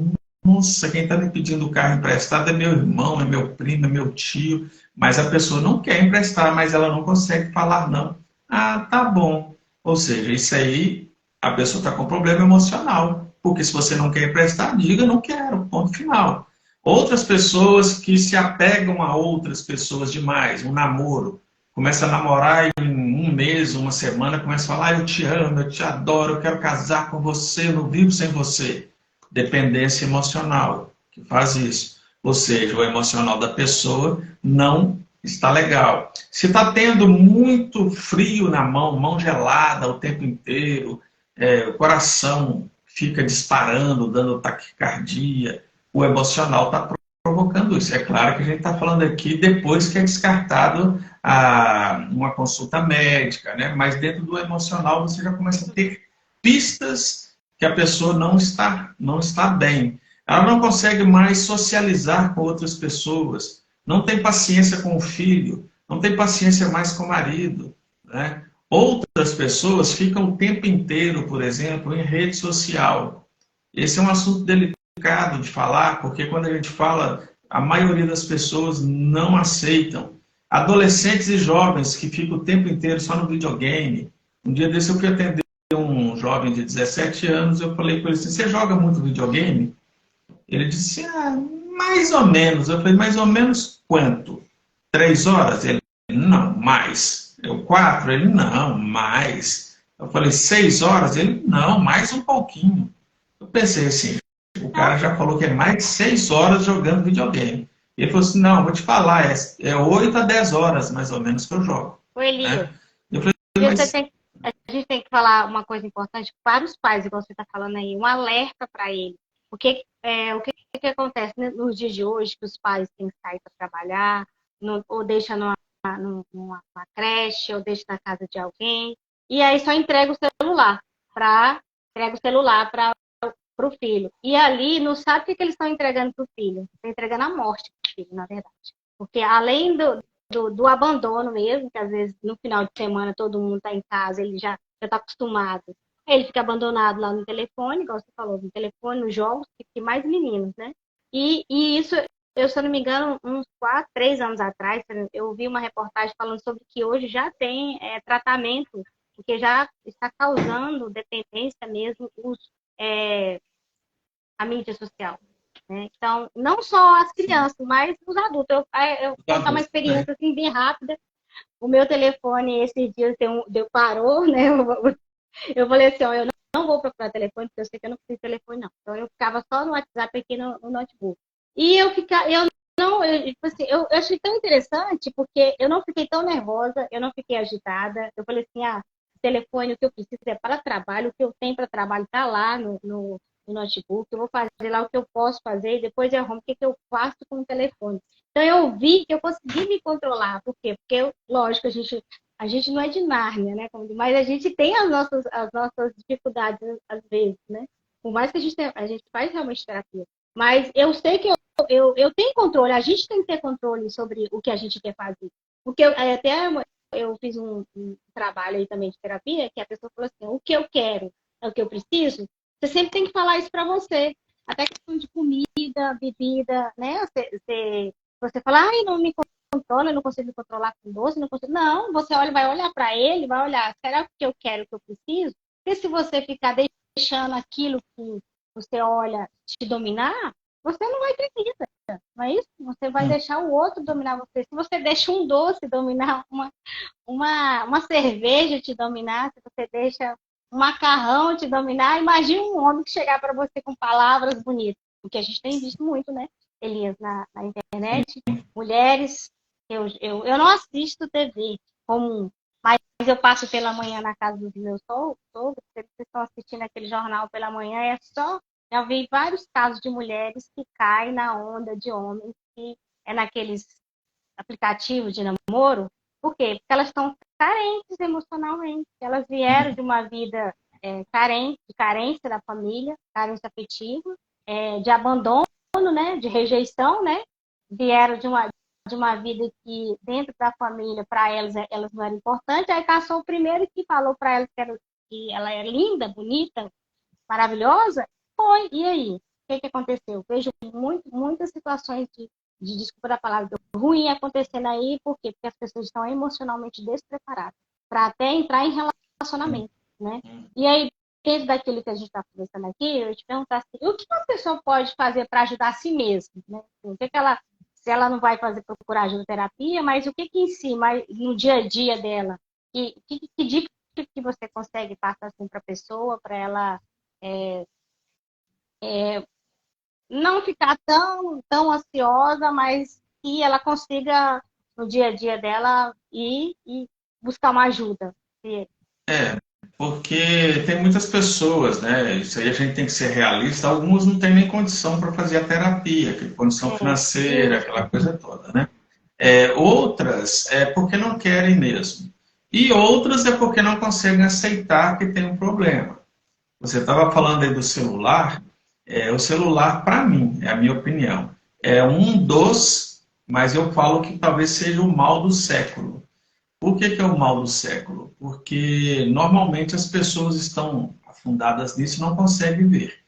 nossa, quem está me pedindo o carro emprestado é meu irmão, é meu primo, é meu tio. Mas a pessoa não quer emprestar, mas ela não consegue falar não. Ah, tá bom. Ou seja, isso aí, a pessoa está com problema emocional. Porque se você não quer emprestar, diga não quero, ponto final. Outras pessoas que se apegam a outras pessoas demais, um namoro. Começa a namorar em um mês, uma semana, começa a falar: eu te amo, eu te adoro, eu quero casar com você, eu não vivo sem você. Dependência emocional que faz isso. Ou seja, o emocional da pessoa não está legal. Se está tendo muito frio na mão, mão gelada o tempo inteiro, o coração fica disparando, dando taquicardia, o emocional está provocando isso. É claro que a gente está falando aqui depois que é descartado uma consulta médica, né? Mas dentro do emocional você já começa a ter pistas que a pessoa não está bem. Ela não consegue mais socializar com outras pessoas, não tem paciência com o filho, não tem paciência mais com o marido. Né? Outras pessoas ficam o tempo inteiro, por exemplo, em rede social. Esse é um assunto delicado de falar, porque quando a gente fala, a maioria das pessoas não aceitam. Adolescentes e jovens que ficam o tempo inteiro só no videogame. Um dia desse eu fui atender um jovem de 17 anos, eu falei com ele assim: você joga muito videogame? Ele disse: ah, mais ou menos. Eu falei: mais ou menos quanto? 3 horas? Ele: não, mais. Eu: 4? Ele: não, mais. Eu falei: 6 horas? Ele: não, mais um pouquinho. Eu pensei assim: o cara já falou que é mais de 6 horas jogando videogame. Ele falou assim: não, vou te falar, é 8 a 10 horas mais ou menos que eu jogo. Ô, Elias, Né? Eu falei: você mas tem, a gente tem que falar uma coisa importante para os pais, igual você está falando aí, um alerta para eles. O que acontece, né, nos dias de hoje, que os pais têm que sair para trabalhar, ou deixa numa creche, ou deixa na casa de alguém, e aí só entrega o celular para o filho. E ali não sabe o que eles estão entregando para o filho. Estão entregando a morte para o filho, na verdade. Porque além do abandono mesmo, que às vezes no final de semana todo mundo está em casa, ele já está acostumado. Ele fica abandonado lá no telefone, igual você falou, no telefone, nos jogos, e mais meninos, né? E isso, se eu não me engano, uns 4, 3 anos atrás, eu vi uma reportagem falando sobre que hoje já tem tratamento, porque já está causando dependência mesmo é, a mídia social. Né? Então, não só as crianças, mas os adultos. Eu vou contar uma experiência assim, bem rápida. O meu telefone, esses dias, parou, né? Eu falei assim: ó, eu não vou procurar telefone, porque eu sei que eu não preciso de telefone, não. Então, eu ficava só no WhatsApp aqui no notebook. E eu não, tipo assim, eu achei tão interessante, porque eu não fiquei tão nervosa, eu não fiquei agitada. Eu falei assim: ah, o telefone, o que eu preciso é para trabalho, o que eu tenho para trabalho está lá no notebook, eu vou fazer lá o que eu posso fazer e depois eu arrumo o que eu faço com o telefone. Então eu vi que eu consegui me controlar. Por quê? Porque, lógico, a gente não é de Nárnia, né? Mas a gente tem as nossas dificuldades às vezes, né? Por mais que a gente faz realmente terapia. Mas eu sei que eu tenho controle, a gente tem que ter controle sobre o que a gente quer fazer. Porque até eu fiz um trabalho aí também de terapia, que a pessoa falou assim: o que eu quero é o que eu preciso. Você sempre tem que falar isso para você. Até questão de comida, bebida, né? Você fala: ai, não me controla, eu não consigo me controlar com doce, não consigo. Não, você vai olhar para ele, vai olhar: será que eu quero, o que eu preciso? Porque se você ficar deixando aquilo que você olha te dominar, você não vai ter vida, não é isso? Você vai deixar o outro dominar você. Se você deixa um doce dominar uma cerveja te dominar, se você deixa um macarrão te dominar, imagine um homem que chegar para você com palavras bonitas, o que a gente tem visto muito, né? Elias, na internet, mulheres, eu não assisto TV comum, mas eu passo pela manhã na casa dos meus sogros, eles estão assistindo aquele jornal pela manhã, já vi vários casos de mulheres que caem na onda de homens, que é naqueles aplicativos de namoro. Por quê? Porque elas estão carentes emocionalmente, elas vieram de uma vida carente, de carência da família, carência afetiva, de abandono, né, de rejeição, né, vieram de uma vida que dentro da família, para elas não eram importantes, aí caçou o primeiro que falou para elas que ela é linda, bonita, maravilhosa, foi, e aí? O que aconteceu? Vejo muitas situações desculpa da palavra, ruim acontecendo aí, por quê? Porque as pessoas estão emocionalmente despreparadas para até entrar em relacionamento, né? E aí, dentro daquilo que a gente está conversando aqui, eu te perguntar assim, o que uma pessoa pode fazer para ajudar a si mesma, né? O que se ela não vai procurar ajuda terapia, mas o que em si, no dia a dia dela, que dica que você consegue passar assim, para a pessoa, para ela não ficar tão ansiosa, mas que ela consiga, no dia a dia dela, ir e buscar uma ajuda. É, porque tem muitas pessoas, né? Isso aí a gente tem que ser realista. Alguns não têm nem condição para fazer a terapia, que condição financeira, aquela coisa toda, né? Outras é porque não querem mesmo. E outras é porque não conseguem aceitar que tem um problema. Você estava falando aí do celular. O celular, para mim, é a minha opinião, é um dos, mas eu falo que talvez seja o mal do século. Por que é o mal do século? Porque normalmente as pessoas estão afundadas nisso e não conseguem ver.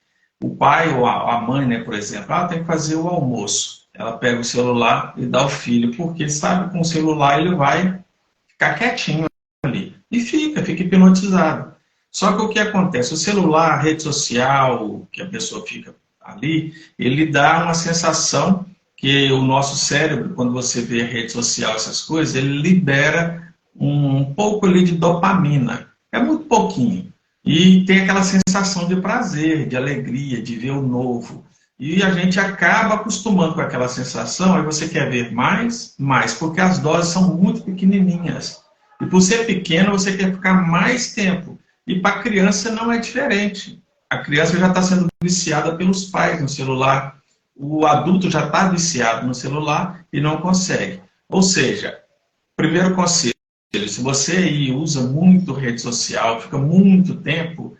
O pai ou a mãe, né, por exemplo, tem que fazer o almoço. Ela pega o celular e dá ao filho, porque sabe que com o celular ele vai ficar quietinho ali. E fica hipnotizado. Só que o que acontece? O celular, a rede social, que a pessoa fica ali, ele dá uma sensação que o nosso cérebro, quando você vê a rede social, essas coisas, ele libera um pouco ali de dopamina. É muito pouquinho. E tem aquela sensação de prazer, de alegria, de ver o novo. E a gente acaba acostumando com aquela sensação, aí você quer ver mais, porque as doses são muito pequenininhas. E por ser pequeno, você quer ficar mais tempo. E para a criança não é diferente. A criança já está sendo viciada pelos pais no celular. O adulto já está viciado no celular e não consegue. Ou seja, primeiro conselho, se você aí usa muito rede social, fica muito tempo,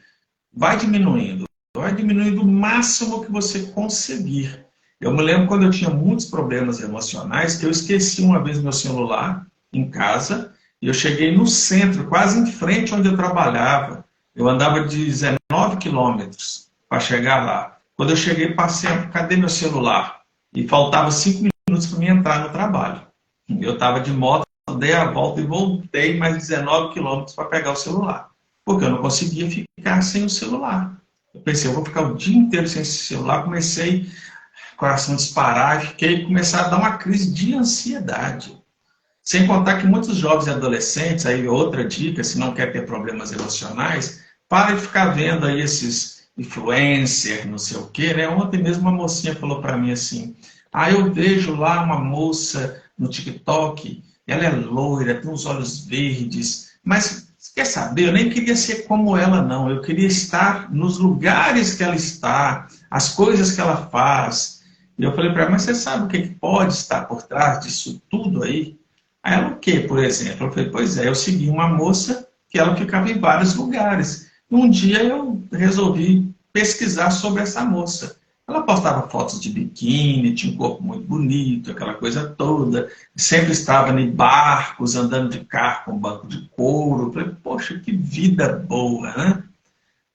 vai diminuindo. Vai diminuindo o máximo que você conseguir. Eu me lembro quando eu tinha muitos problemas emocionais, que eu esqueci uma vez meu celular em casa, e eu cheguei no centro, quase em frente onde eu trabalhava. Eu andava de 19 quilômetros para chegar lá. Quando eu cheguei, passei, cadê meu celular? E faltava 5 minutos para mim entrar no trabalho. Eu estava de moto, dei a volta e voltei mais 19 quilômetros para pegar o celular. Porque eu não conseguia ficar sem o celular. Eu pensei, eu vou ficar o dia inteiro sem esse celular. Comecei, coração disparar, comecei a dar uma crise de ansiedade. Sem contar que muitos jovens e adolescentes, aí outra dica, se não quer ter problemas emocionais, para de ficar vendo aí esses influencers, não sei o quê, né? Ontem mesmo uma mocinha falou para mim assim, eu vejo lá uma moça no TikTok, ela é loira, tem uns olhos verdes, mas quer saber, eu nem queria ser como ela não, eu queria estar nos lugares que ela está, as coisas que ela faz. E eu falei para ela, mas você sabe o que pode estar por trás disso tudo aí? Aí ela, o quê, por exemplo? Eu falei, pois é, eu segui uma moça que ela ficava em vários lugares. E um dia eu resolvi pesquisar sobre essa moça. Ela postava fotos de biquíni, tinha um corpo muito bonito, aquela coisa toda. Sempre estava em barcos, andando de carro com banco de couro. Eu falei, poxa, que vida boa, né?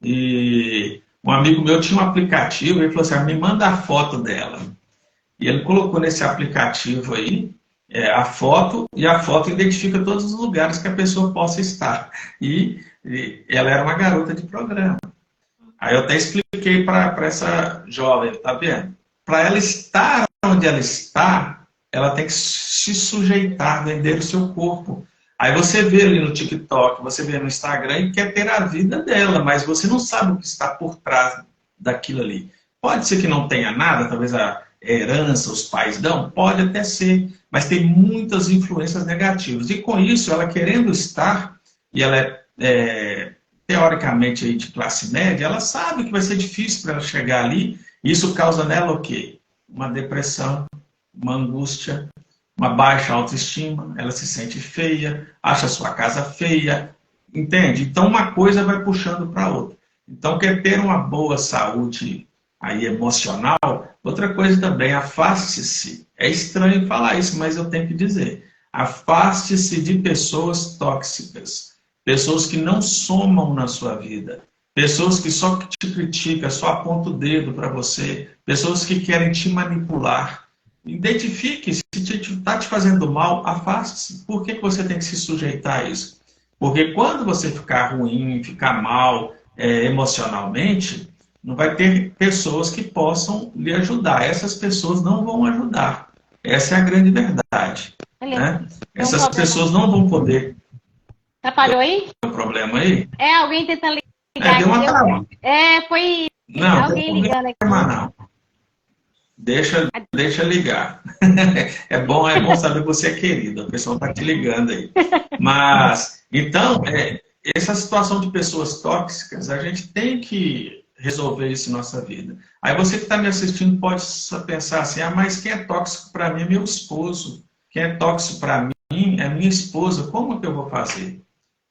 E um amigo meu tinha um aplicativo, ele falou assim, me manda a foto dela. E ele colocou nesse aplicativo aí, a foto, e a foto identifica todos os lugares que a pessoa possa estar. E ela era uma garota de programa. Aí eu até expliquei para essa jovem, tá vendo? Para ela estar onde ela está, ela tem que se sujeitar, vender o seu corpo. Aí você vê ali no TikTok, você vê no Instagram e quer ter a vida dela, mas você não sabe o que está por trás daquilo ali. Pode ser que não tenha nada, talvez herança, os pais dão? Pode até ser, mas tem muitas influências negativas. E com isso, ela querendo estar, e ela teoricamente aí de classe média, ela sabe que vai ser difícil para ela chegar ali. Isso causa nela o quê? Uma depressão, uma angústia, uma baixa autoestima, ela se sente feia, acha sua casa feia, entende? Então uma coisa vai puxando para a outra. Então quer ter uma boa saúde aí emocional, outra coisa também, afaste-se. É estranho falar isso, mas eu tenho que dizer. Afaste-se de pessoas tóxicas, pessoas que não somam na sua vida, pessoas que só te criticam, só apontam o dedo para você, pessoas que querem te manipular. Identifique, se está te fazendo mal, afaste-se. Por que você tem que se sujeitar a isso? Porque quando você ficar ruim, ficar mal emocionalmente, não vai ter pessoas que possam lhe ajudar. Essas pessoas não vão ajudar. Essa é a grande verdade. Né? Essas pessoas não vão poder. Atrapalhou aí? Tem um problema aí? Alguém tentando ligar Deu uma trava. Foi não, alguém ligando aqui. Não. Deixa ligar. É bom saber que você é querida, o pessoal está te ligando aí. Mas, então, essa situação de pessoas tóxicas, a gente tem que resolver isso em nossa vida. Aí você que está me assistindo pode pensar assim, mas quem é tóxico para mim é meu esposo. Quem é tóxico para mim é minha esposa. Como que eu vou fazer?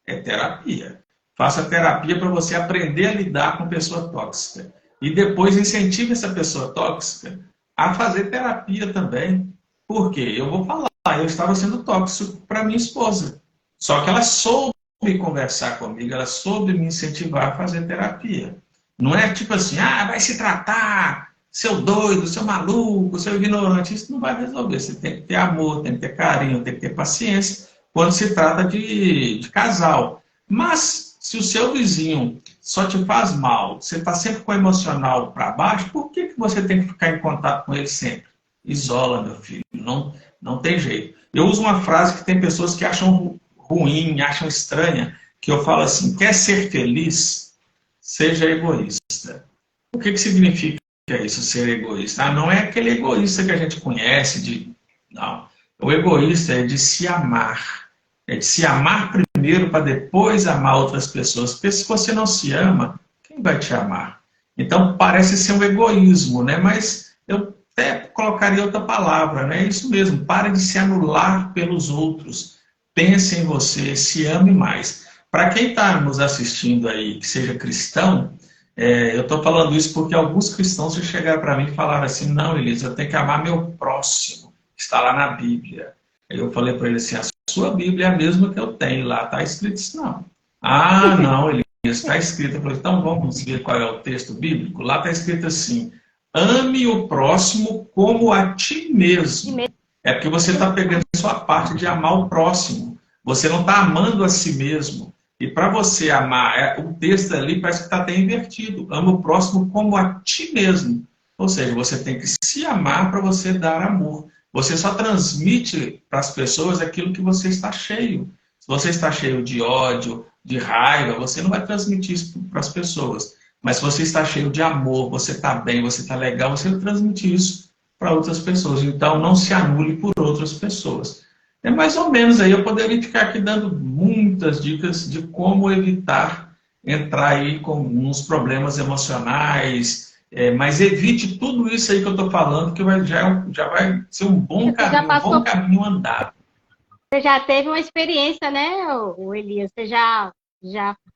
É terapia. Faça terapia para você aprender a lidar com pessoa tóxica. E depois incentive essa pessoa tóxica a fazer terapia também. Por quê? Eu vou falar, eu estava sendo tóxico para minha esposa. Só que ela soube conversar comigo, ela soube me incentivar a fazer terapia. Não é tipo assim, vai se tratar, seu doido, seu maluco, seu ignorante. Isso não vai resolver. Você tem que ter amor, tem que ter carinho, tem que ter paciência quando se trata de casal. Mas se o seu vizinho só te faz mal, você está sempre com o emocional para baixo, por que você tem que ficar em contato com ele sempre? Isola, meu filho. Não tem jeito. Eu uso uma frase que tem pessoas que acham ruim, acham estranha, que eu falo assim, quer ser feliz? Seja egoísta. O que significa isso, ser egoísta? Não é aquele egoísta que a gente conhece, não. O egoísta é de se amar. É de se amar primeiro para depois amar outras pessoas. Porque se você não se ama, quem vai te amar? Então parece ser um egoísmo, né? Mas eu até colocaria outra palavra, né? É isso mesmo, pare de se anular pelos outros. Pense em você, se ame mais. Para quem está nos assistindo aí, que seja cristão, eu estou falando isso porque alguns cristãos já chegaram para mim e falaram assim, não, Elisa, eu tenho que amar meu próximo, que está lá na Bíblia. Aí eu falei para ele assim, a sua Bíblia é a mesma que eu tenho, lá está escrito isso, não. Não, Elisa, está escrito. Eu falei, então vamos ver qual é o texto bíblico. Lá está escrito assim, ame o próximo como a ti mesmo. É porque você está pegando a sua parte de amar o próximo. Você não está amando a si mesmo. E para você amar, o texto ali parece que está até invertido. Ama o próximo como a ti mesmo. Ou seja, você tem que se amar para você dar amor. Você só transmite para as pessoas aquilo que você está cheio. Se você está cheio de ódio, de raiva, você não vai transmitir isso para as pessoas. Mas se você está cheio de amor, você está bem, você está legal, você vai transmitir isso para outras pessoas. Então, não se anule por outras pessoas. É mais ou menos aí, eu poderia ficar aqui dando muitas dicas de como evitar entrar aí com uns problemas emocionais, mas evite tudo isso aí que eu estou falando, que já vai ser um bom caminho andado. Você já teve uma experiência, né, o Elias? Você já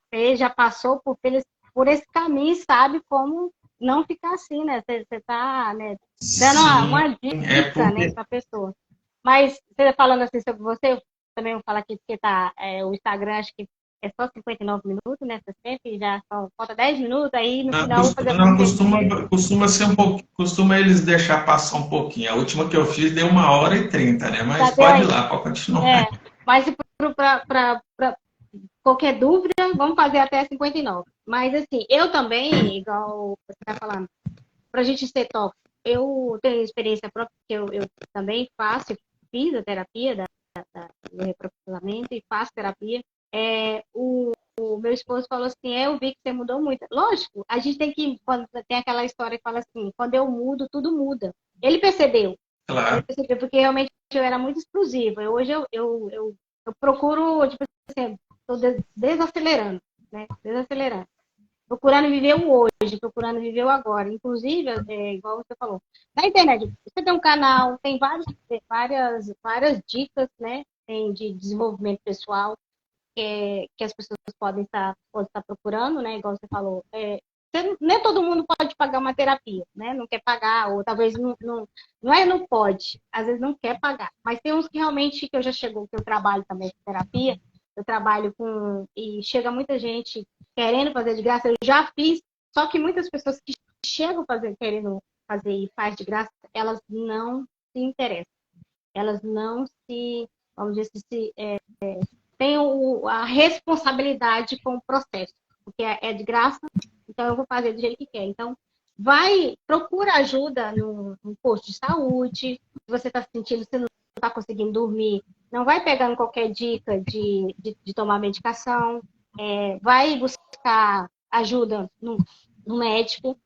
fez, já passou por esse caminho e sabe como não ficar assim, né? Você está, né, dando uma dica, né, para a pessoa. Mas você falando assim sobre você, eu também vou falar aqui porque o Instagram acho que é só 59 minutos, né? Você sempre já só falta 10 minutos, aí no final eu vou fazer costuma ser um pouco, costuma eles deixar passar um pouquinho. A última que eu fiz deu 1h30, né? Mas pode ir lá, pode continuar. Mas para qualquer dúvida, vamos fazer até 59. Mas assim, eu também, igual você está falando, para a gente ser tóxico, eu tenho experiência própria, que eu também fiz a terapia do reprofissionamento e faço terapia. O meu esposo falou assim, eu vi que você mudou muito. Lógico, a gente tem que, quando tem aquela história que fala assim, quando eu mudo, tudo muda. Ele percebeu. Ele Claro. percebeu, porque realmente eu era muito explosiva. Hoje eu procuro, tipo assim, tô desacelerando, né? Desacelerando. Procurando viver o hoje, procurando viver o agora. Inclusive, igual você falou, na internet, você tem um canal, tem várias dicas, né? Tem de desenvolvimento pessoal que as pessoas podem estar procurando, né? Igual você falou. Nem todo mundo pode pagar uma terapia, né? Não quer pagar, ou talvez não pode, às vezes não quer pagar. Mas tem uns que realmente, que eu já chegou, que eu trabalho também com terapia, eu trabalho com, e chega muita gente querendo fazer de graça, eu já fiz, só que muitas pessoas que chegam querendo fazer e faz de graça, elas não se interessam, elas não se, vamos dizer, têm a responsabilidade com o processo, porque é de graça, então eu vou fazer do jeito que quer. Então, procura ajuda no posto de saúde, se você está sentindo, se não está conseguindo dormir, não vai pegando qualquer dica de tomar medicação, vai buscar ajuda no médico,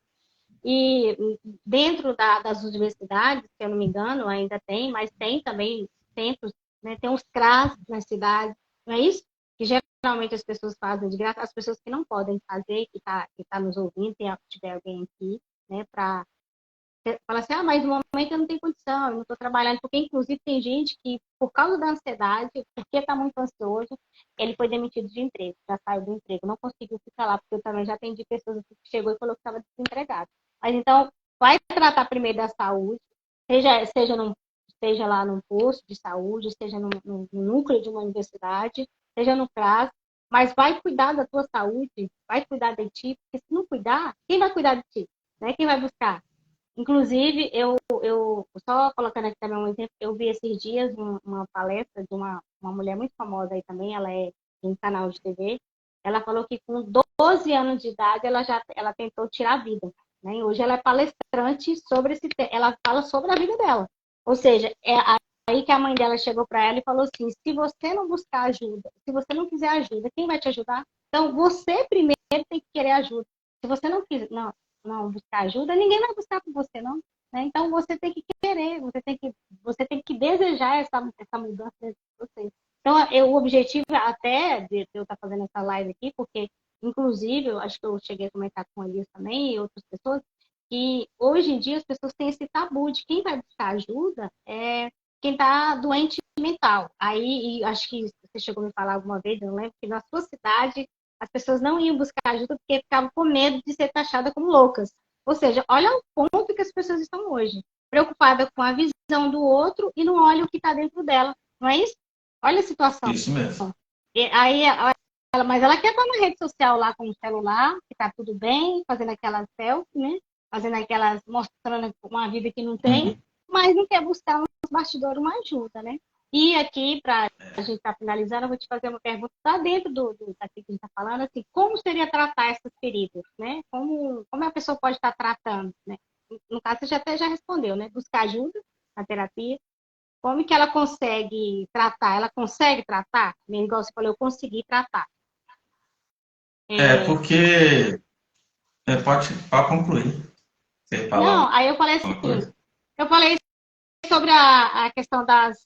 e dentro das universidades, se eu não me engano, ainda tem, mas tem também centros, né? Tem uns CRAS nas cidades, não é isso? Que geralmente as pessoas fazem de graça, as pessoas que não podem fazer, que tá nos ouvindo, se tiver alguém aqui, né, para falar assim, mas no momento eu não tenho condição, eu não estou trabalhando, porque inclusive tem gente que, por causa da ansiedade, porque está muito ansioso, ele foi demitido de emprego, já saiu do emprego, não conseguiu ficar lá, porque eu também já atendi pessoas que chegou e falou que estava desempregado. Mas então, vai tratar primeiro da saúde, seja lá num posto de saúde, seja no núcleo de uma universidade, seja no CRAS, mas vai cuidar da tua saúde, vai cuidar de ti, porque se não cuidar, quem vai cuidar de ti? Né? Quem vai buscar? Inclusive, eu só colocando aqui também um exemplo, eu vi esses dias uma palestra de uma mulher muito famosa aí também, ela é de um canal de TV. Ela falou que com 12 anos de idade ela tentou tirar a vida. Né? E hoje ela é palestrante sobre ela fala sobre a vida dela. Ou seja, aí que a mãe dela chegou para ela e falou assim: se você não buscar ajuda, se você não quiser ajuda, quem vai te ajudar? Então, você primeiro tem que querer ajuda. Se você não quiser, não buscar ajuda, ninguém vai buscar por você, não. Né? Então você tem que querer, você tem que desejar essa mudança dentro de você. Então, o objetivo até de eu estar fazendo essa live aqui, porque, inclusive, eu acho que eu cheguei a comentar com a Elias também e outras pessoas, que hoje em dia as pessoas têm esse tabu de quem vai buscar ajuda é quem está doente mental. Aí, e acho que você chegou a me falar alguma vez, eu não lembro, que na sua cidade as pessoas não iam buscar ajuda porque ficavam com medo de ser taxadas como loucas. Ou seja, olha o ponto que as pessoas estão hoje. Preocupadas com a visão do outro e não olham o que está dentro dela. Não é isso? Olha a situação. Isso mesmo. E aí, mas ela quer estar na rede social lá com o celular, que está tudo bem, fazendo aquelas selfies, né? Fazendo aquelas, mostrando uma vida que não tem, Uhum. mas não quer buscar nos bastidores uma ajuda, né? E aqui, para a gente estar finalizando, eu vou te fazer uma pergunta. Está dentro daqui que a gente está falando, assim, como seria tratar essas feridas, né? Como a pessoa pode estar tratando, né? No caso, você até já respondeu, né? Buscar ajuda na terapia. Como que ela consegue tratar? Ela consegue tratar? Igual você falou, eu consegui tratar. É, Porque pode concluir. Você não, falou aí eu falei alguma assim, coisa? eu falei sobre a questão das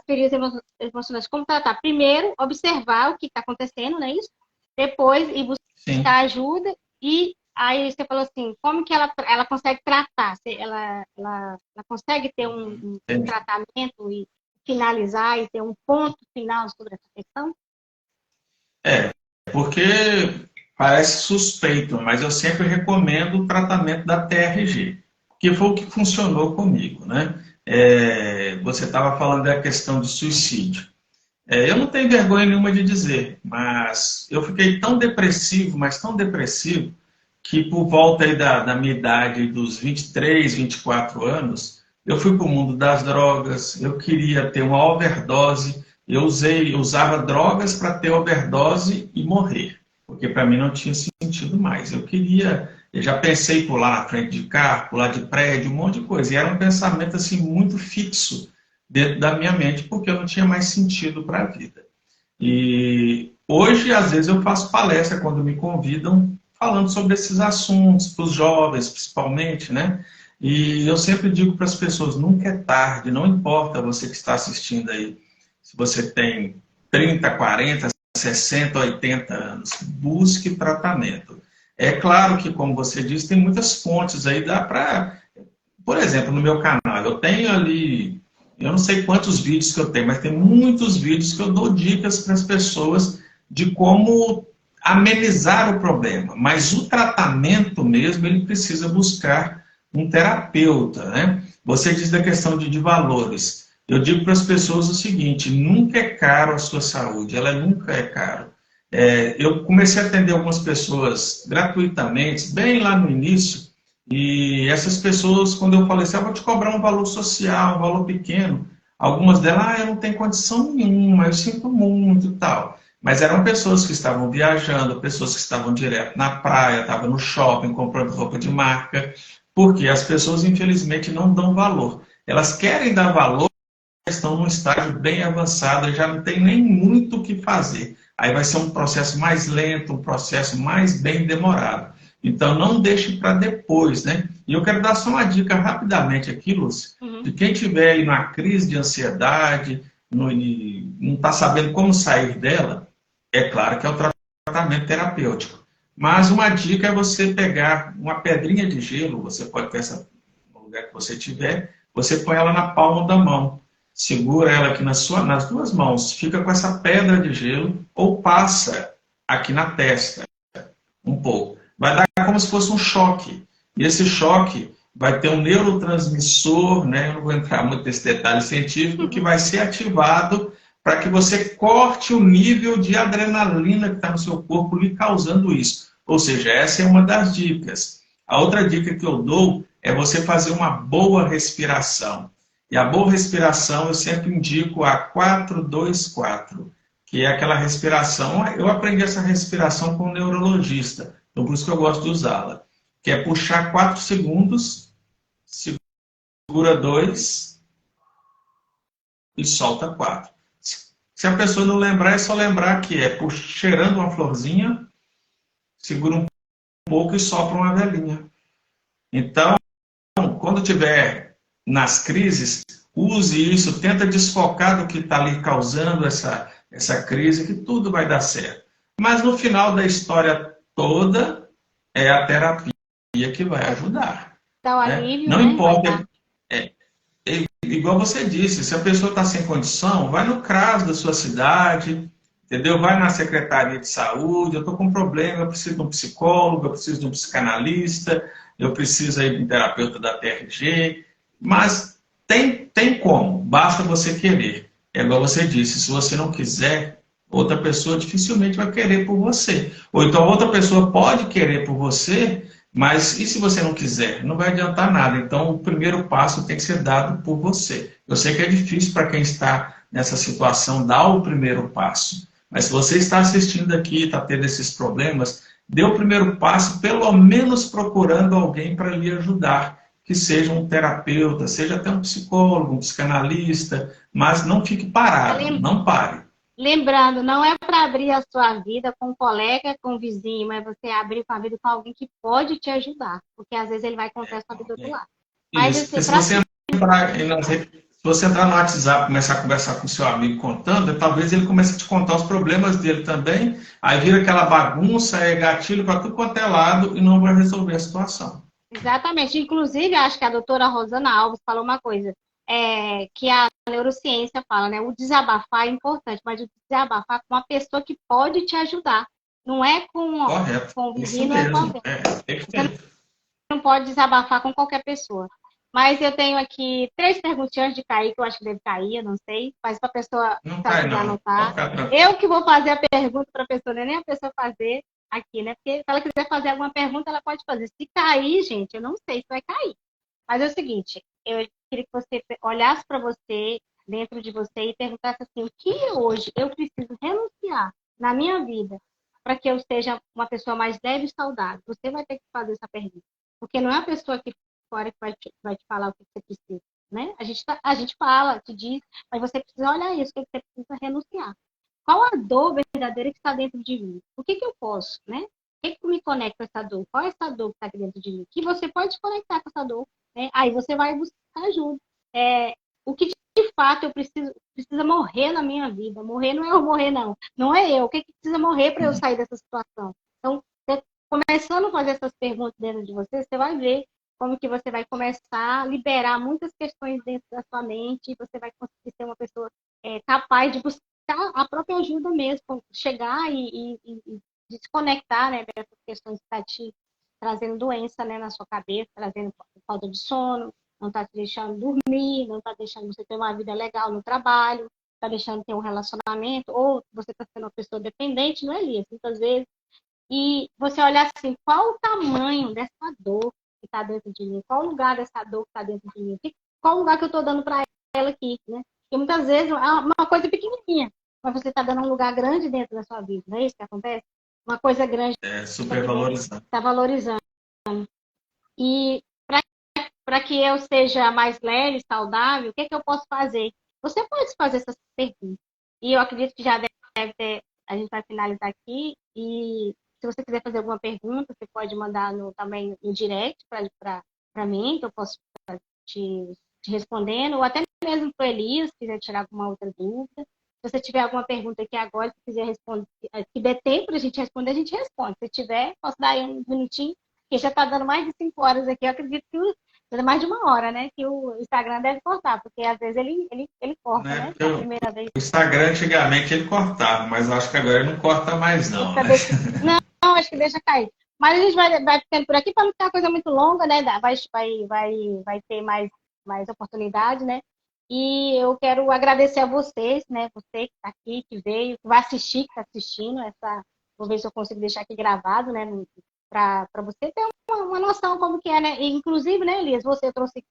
feridas emocionais, como tratar. Primeiro, observar o que está acontecendo, não é isso? Depois, ir Sim, buscar ajuda. E aí você falou assim, como que ela consegue tratar? Ela consegue ter um entendi. tratamento e finalizar e ter um ponto final sobre essa questão? É, porque parece suspeito, mas eu sempre recomendo o tratamento da TRG, que foi o que funcionou comigo, né? Você estava falando da questão do suicídio. Eu não tenho vergonha nenhuma de dizer, mas eu fiquei tão depressivo, mas tão depressivo, que por volta aí da minha idade, dos 23, 24 anos, eu fui para o mundo das drogas, eu queria ter uma overdose, eu usava drogas para ter overdose e morrer, porque para mim não tinha sentido mais. Eu já pensei em pular na frente de carro, pular de prédio, um monte de coisa, e era um pensamento assim muito fixo dentro da minha mente, porque eu não tinha mais sentido para a vida. E hoje, às vezes, eu faço palestra quando me convidam, falando sobre esses assuntos, para os jovens, principalmente, né? E eu sempre digo para as pessoas, nunca é tarde, não importa você que está assistindo aí, se você tem 30, 40, 60, 80 anos, busque tratamento. É claro que, como você disse, tem muitas fontes aí, dá para, por exemplo, no meu canal, eu tenho ali, eu não sei quantos vídeos que eu tenho, mas tem muitos vídeos que eu dou dicas para as pessoas de como amenizar o problema. Mas o tratamento mesmo, ele precisa buscar um terapeuta, né? Você diz da questão de valores. Eu digo para as pessoas o seguinte, nunca é caro a sua saúde, ela nunca é caro. Eu comecei a atender algumas pessoas gratuitamente, bem lá no início, e essas pessoas, quando eu falei assim, vou te cobrar um valor social, um valor pequeno, algumas delas, eu não tenho condição nenhuma, eu sinto muito e tal. Mas eram pessoas que estavam viajando, pessoas que estavam direto na praia, estavam no shopping comprando roupa de marca, porque as pessoas, infelizmente, não dão valor. Elas querem dar valor, estão num estágio bem avançado, já não tem nem muito o que fazer. Aí vai ser um processo mais lento, um processo mais bem demorado. Então, não deixe para depois, né? E eu quero dar só uma dica rapidamente aqui, Lúcia, de quem tiver aí numa crise de ansiedade, não está sabendo como sair dela, é claro que é o tratamento terapêutico. Mas uma dica é você pegar uma pedrinha de gelo, você pode ter essa no lugar que você tiver, você põe ela na palma da mão. Segura ela aqui nas duas mãos, fica com essa pedra de gelo ou passa aqui na testa um pouco. Vai dar como se fosse um choque. E esse choque vai ter um neurotransmissor, né? Eu não vou entrar muito nesse detalhe científico, que vai ser ativado para que você corte o nível de adrenalina que está no seu corpo lhe causando isso. Ou seja, essa é uma das dicas. A outra dica que eu dou é você fazer uma boa respiração. E a boa respiração eu sempre indico a 4-2-4, que é aquela respiração. Eu aprendi essa respiração com um neurologista, então por isso que eu gosto de usá-la. Que é puxar 4 segundos, segura 2 e solta 4. Se a pessoa não lembrar, é só lembrar que é cheirando uma florzinha, segura um pouco e sopra uma velhinha. Então, quando tiver nas crises, use isso, tenta desfocar do que está ali causando essa crise, que tudo vai dar certo. Mas no final da história toda, é a terapia que vai ajudar. Dá o Né? alívio, Não né? importa, igual você disse, se a pessoa está sem condição, vai no CRAS da sua cidade, entendeu? Vai na Secretaria de Saúde, eu estou com um problema, eu preciso de um psicólogo, eu preciso de um psicanalista, eu preciso aí de um terapeuta da TRG, mas tem como, basta você querer. É igual você disse, se você não quiser, outra pessoa dificilmente vai querer por você. Ou então outra pessoa pode querer por você, mas e se você não quiser? Não vai adiantar nada. Então, o primeiro passo tem que ser dado por você. Eu sei que é difícil para quem está nessa situação dar o primeiro passo. Mas se você está assistindo aqui e está tendo esses problemas, dê o primeiro passo, pelo menos procurando alguém para lhe ajudar. Que seja um terapeuta, seja até um psicólogo, um psicanalista, mas não fique parado, não pare. Lembrando, não é para abrir a sua vida com um colega, com um vizinho, mas você abrir a vida com alguém que pode te ajudar. Porque às vezes ele vai contar a sua vida do outro lado. Mas Isso, porque assim, se você entrar no WhatsApp e começar a conversar com seu amigo contando, talvez ele comece a te contar os problemas dele também, aí vira aquela bagunça, é gatilho para tudo quanto é lado e não vai resolver a situação. exatamente. Inclusive, acho que a doutora Rosana Alves falou uma coisa, que a neurociência fala, né? O desabafar é importante, mas o desabafar com uma pessoa que pode te ajudar. Não é Correto. com o Isso vizinho, não é com mesmo. alguém. Perfeito. Não pode desabafar com qualquer pessoa. Mas eu tenho aqui 3 perguntinhas de cair, que eu acho que deve cair, eu não sei. Mas para a pessoa, Não se ela cai, quiser não. Pode anotar. ficar tranquilo. Eu que vou fazer a pergunta para a pessoa, não é nem a pessoa fazer aqui, né? Porque se ela quiser fazer alguma pergunta, ela pode fazer. Se cair, gente, eu não sei se vai cair. Mas é o seguinte, eu queria que você olhasse para você, dentro de você, e perguntasse assim, o que hoje eu preciso renunciar na minha vida para que eu seja uma pessoa mais leve e saudável? Você vai ter que fazer essa pergunta. Porque não é a pessoa aqui fora que vai te falar o que você precisa, né? A gente fala, te diz, mas você precisa olhar isso, o que você precisa renunciar. Qual a dor verdadeira que está dentro de mim? O que eu posso, né? O que me conecta com essa dor? Qual é essa dor que está aqui dentro de mim? Que você pode se conectar com essa dor, né? Aí você vai buscar ajuda. O que de fato eu precisa morrer na minha vida. Morrer não é eu morrer, não. Não é eu. O que precisa morrer para eu sair dessa situação? Então, começando a fazer essas perguntas dentro de você vai ver como que você vai começar a liberar muitas questões dentro da sua mente e você vai conseguir ser uma pessoa capaz de buscar a própria ajuda mesmo, chegar e desconectar, né, dessas questões que estão te trazendo doença, né, na sua cabeça, trazendo falta de sono, não está te deixando dormir, não está deixando você ter uma vida legal no trabalho, está deixando ter um relacionamento, ou você está sendo uma pessoa dependente, não é, Elias? Muitas vezes. E você olhar assim, qual o tamanho dessa dor que está dentro de mim? Qual o lugar dessa dor que está dentro de mim? Qual o lugar que eu estou dando para ela aqui, né? Porque muitas vezes é uma coisa pequenininha, mas você está dando um lugar grande dentro da sua vida, não é isso que acontece? Uma coisa grande super valorizando. Está valorizando. E para que eu seja mais leve, saudável, o que eu posso fazer? Você pode fazer essas perguntas. E eu acredito que já deve ter, a gente vai finalizar aqui, e se você quiser fazer alguma pergunta, você pode mandar também no direct para mim, que eu posso estar te respondendo, ou até mesmo para o Elias, se quiser tirar alguma outra dúvida. Se você tiver alguma pergunta aqui agora, se quiser responder, se der tempo para a gente responder, a gente responde. Se tiver, posso dar aí um minutinho, porque já está dando mais de 5 horas aqui. Eu acredito que mais de 1 hora, né? Que o Instagram deve cortar, porque às vezes ele corta, né? A primeira vez. O Instagram antigamente ele cortava, mas eu acho que agora ele não corta mais, não. Né? Não, acho que deixa cair. Mas a gente vai ficando por aqui para não ficar uma coisa muito longa, né? Vai ter mais oportunidade, né? E eu quero agradecer a vocês, né? Você que está aqui, que veio, que vai assistir, que está assistindo. Vou ver se eu consigo deixar aqui gravado, né? Para você ter uma noção como que é, né? E, inclusive, né, Elias? Eu trouxe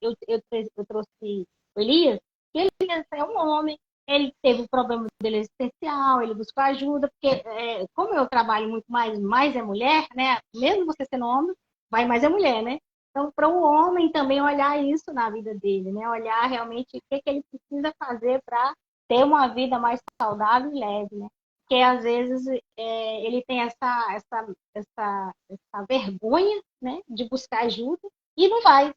o Elias, e Elias é um homem, ele teve um problema dele existencial, ele buscou ajuda, porque como eu trabalho muito mais é mulher, né? Mesmo você sendo homem, vai mais é mulher, né? Então, para o homem também olhar isso na vida dele, né? Olhar realmente o que ele precisa fazer para ter uma vida mais saudável e leve, né? Porque às vezes ele tem essa vergonha, né, de buscar ajuda e não vai.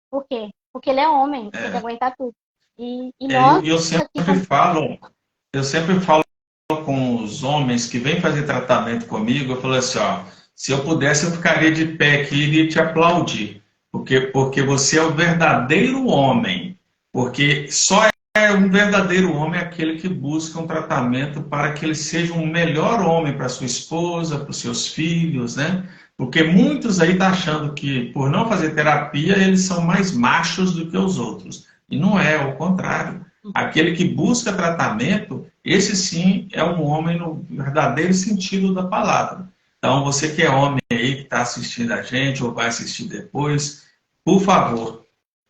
Por quê? Porque ele é homem, tem que aguentar tudo. E nós eu sempre falo com os homens que vêm fazer tratamento comigo, eu falo assim, ó, se eu pudesse eu ficaria de pé aqui e iria te aplaudir, porque você é o verdadeiro homem, porque só é um verdadeiro homem aquele que busca um tratamento para que ele seja um melhor homem para sua esposa, para os seus filhos, né? Porque muitos aí estão achando que por não fazer terapia eles são mais machos do que os outros. E não é, ao contrário. Aquele que busca tratamento, esse sim é um homem no verdadeiro sentido da palavra. Então, você que é homem aí, que está assistindo a gente ou vai assistir depois, por favor,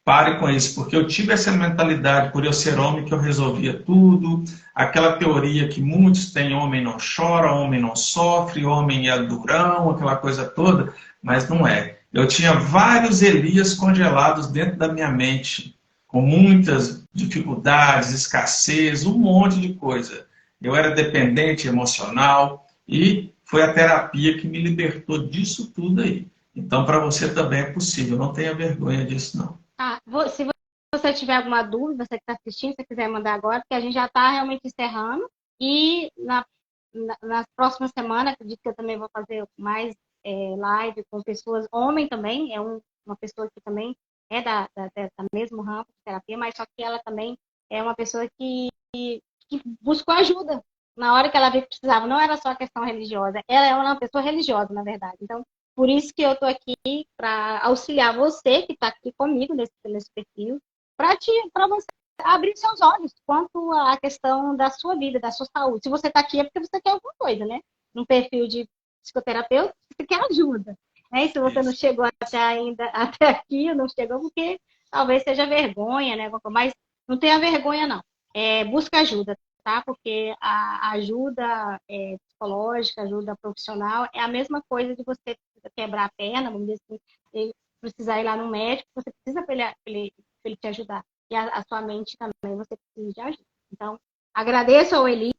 pare com isso, porque eu tive essa mentalidade, por eu ser homem, que eu resolvia tudo, aquela teoria que muitos têm, homem não chora, homem não sofre, homem é durão, aquela coisa toda, mas não é. Eu tinha vários Elias congelados dentro da minha mente, com muitas dificuldades, escassez, um monte de coisa. Eu era dependente emocional e foi a terapia que me libertou disso tudo aí. Então, para você também é possível, não tenha vergonha disso, não. Se você tiver alguma dúvida, você que está assistindo, se quiser mandar agora, porque a gente já está realmente encerrando. E nas próximas semanas, acredito que eu também vou fazer mais live com pessoas, homem também, uma pessoa que também é da mesmo ramo de terapia, mas só que ela também é uma pessoa que buscou ajuda na hora que ela viu que precisava. Não era só a questão religiosa, ela é uma pessoa religiosa, na verdade. Então, por isso que eu estou aqui para auxiliar você que está aqui comigo nesse perfil, para você abrir seus olhos quanto à questão da sua vida, da sua saúde. Se você está aqui é porque você quer alguma coisa, né? Num perfil de psicoterapeuta, você quer ajuda. Né? E se você não chegou até aqui, não chegou porque talvez seja vergonha, né? Mas não tenha vergonha, não. Busca ajuda, tá? Porque a ajuda psicológica, ajuda profissional, é a mesma coisa de você quebrar a perna, vamos dizer assim, precisar ir lá no médico, você precisa para ele te ajudar. E a sua mente também, você precisa de ajuda. Então, agradeço ao Elias,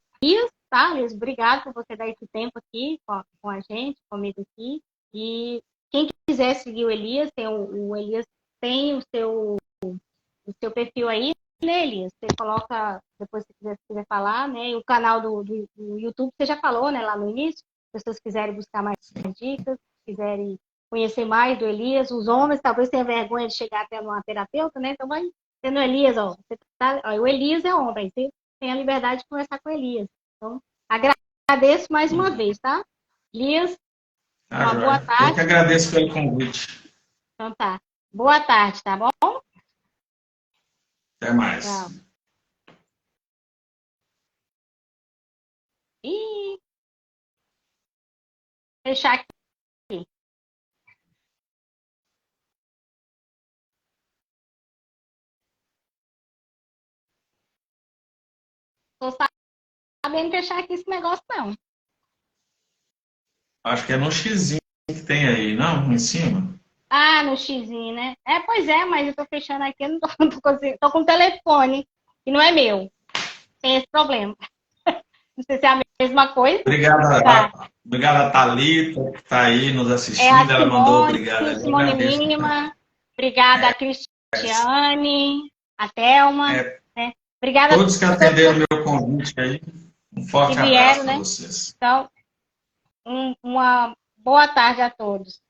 tá, Elias? Obrigado por você dar esse tempo aqui com a gente, comigo aqui. E quem quiser seguir o Elias, tem o Elias tem o seu perfil aí, né, Elias? Você coloca, depois se quiser falar, né? E o canal do YouTube, você já falou, né, lá no início. Se as pessoas quiserem buscar mais dicas, quiserem conhecer mais do Elias, os homens talvez tenham vergonha de chegar até uma terapeuta, né? Então vai tendo o Elias, ó. O Elias é homem, você tem a liberdade de conversar com o Elias. Então, agradeço mais uma vez, tá? Elias, uma boa Joia. Eu que tarde. agradeço pelo convite. Então tá. Boa tarde, tá bom? Até mais. Tchau. E fechar aqui. Tô sabendo fechar aqui esse negócio, não. Acho que é no xizinho que tem aí, não? Em cima? Ah, no xizinho, né? Pois é, mas eu tô fechando aqui, eu não tô, não tô conseguindo. Tô com o telefone, que não é meu. Tem esse problema. Não sei se é a mesma coisa. Tá. Obrigada, Thalita, que está aí nos É a assistindo. Ela mandou obrigada. Eu Simone agradeço. Lima. Obrigada, a Cristiane, a Thelma. Né? Obrigada Todos que a todos atenderam meu convite aí, um que forte abraço vieram, para né? vocês. Então, uma boa tarde a todos.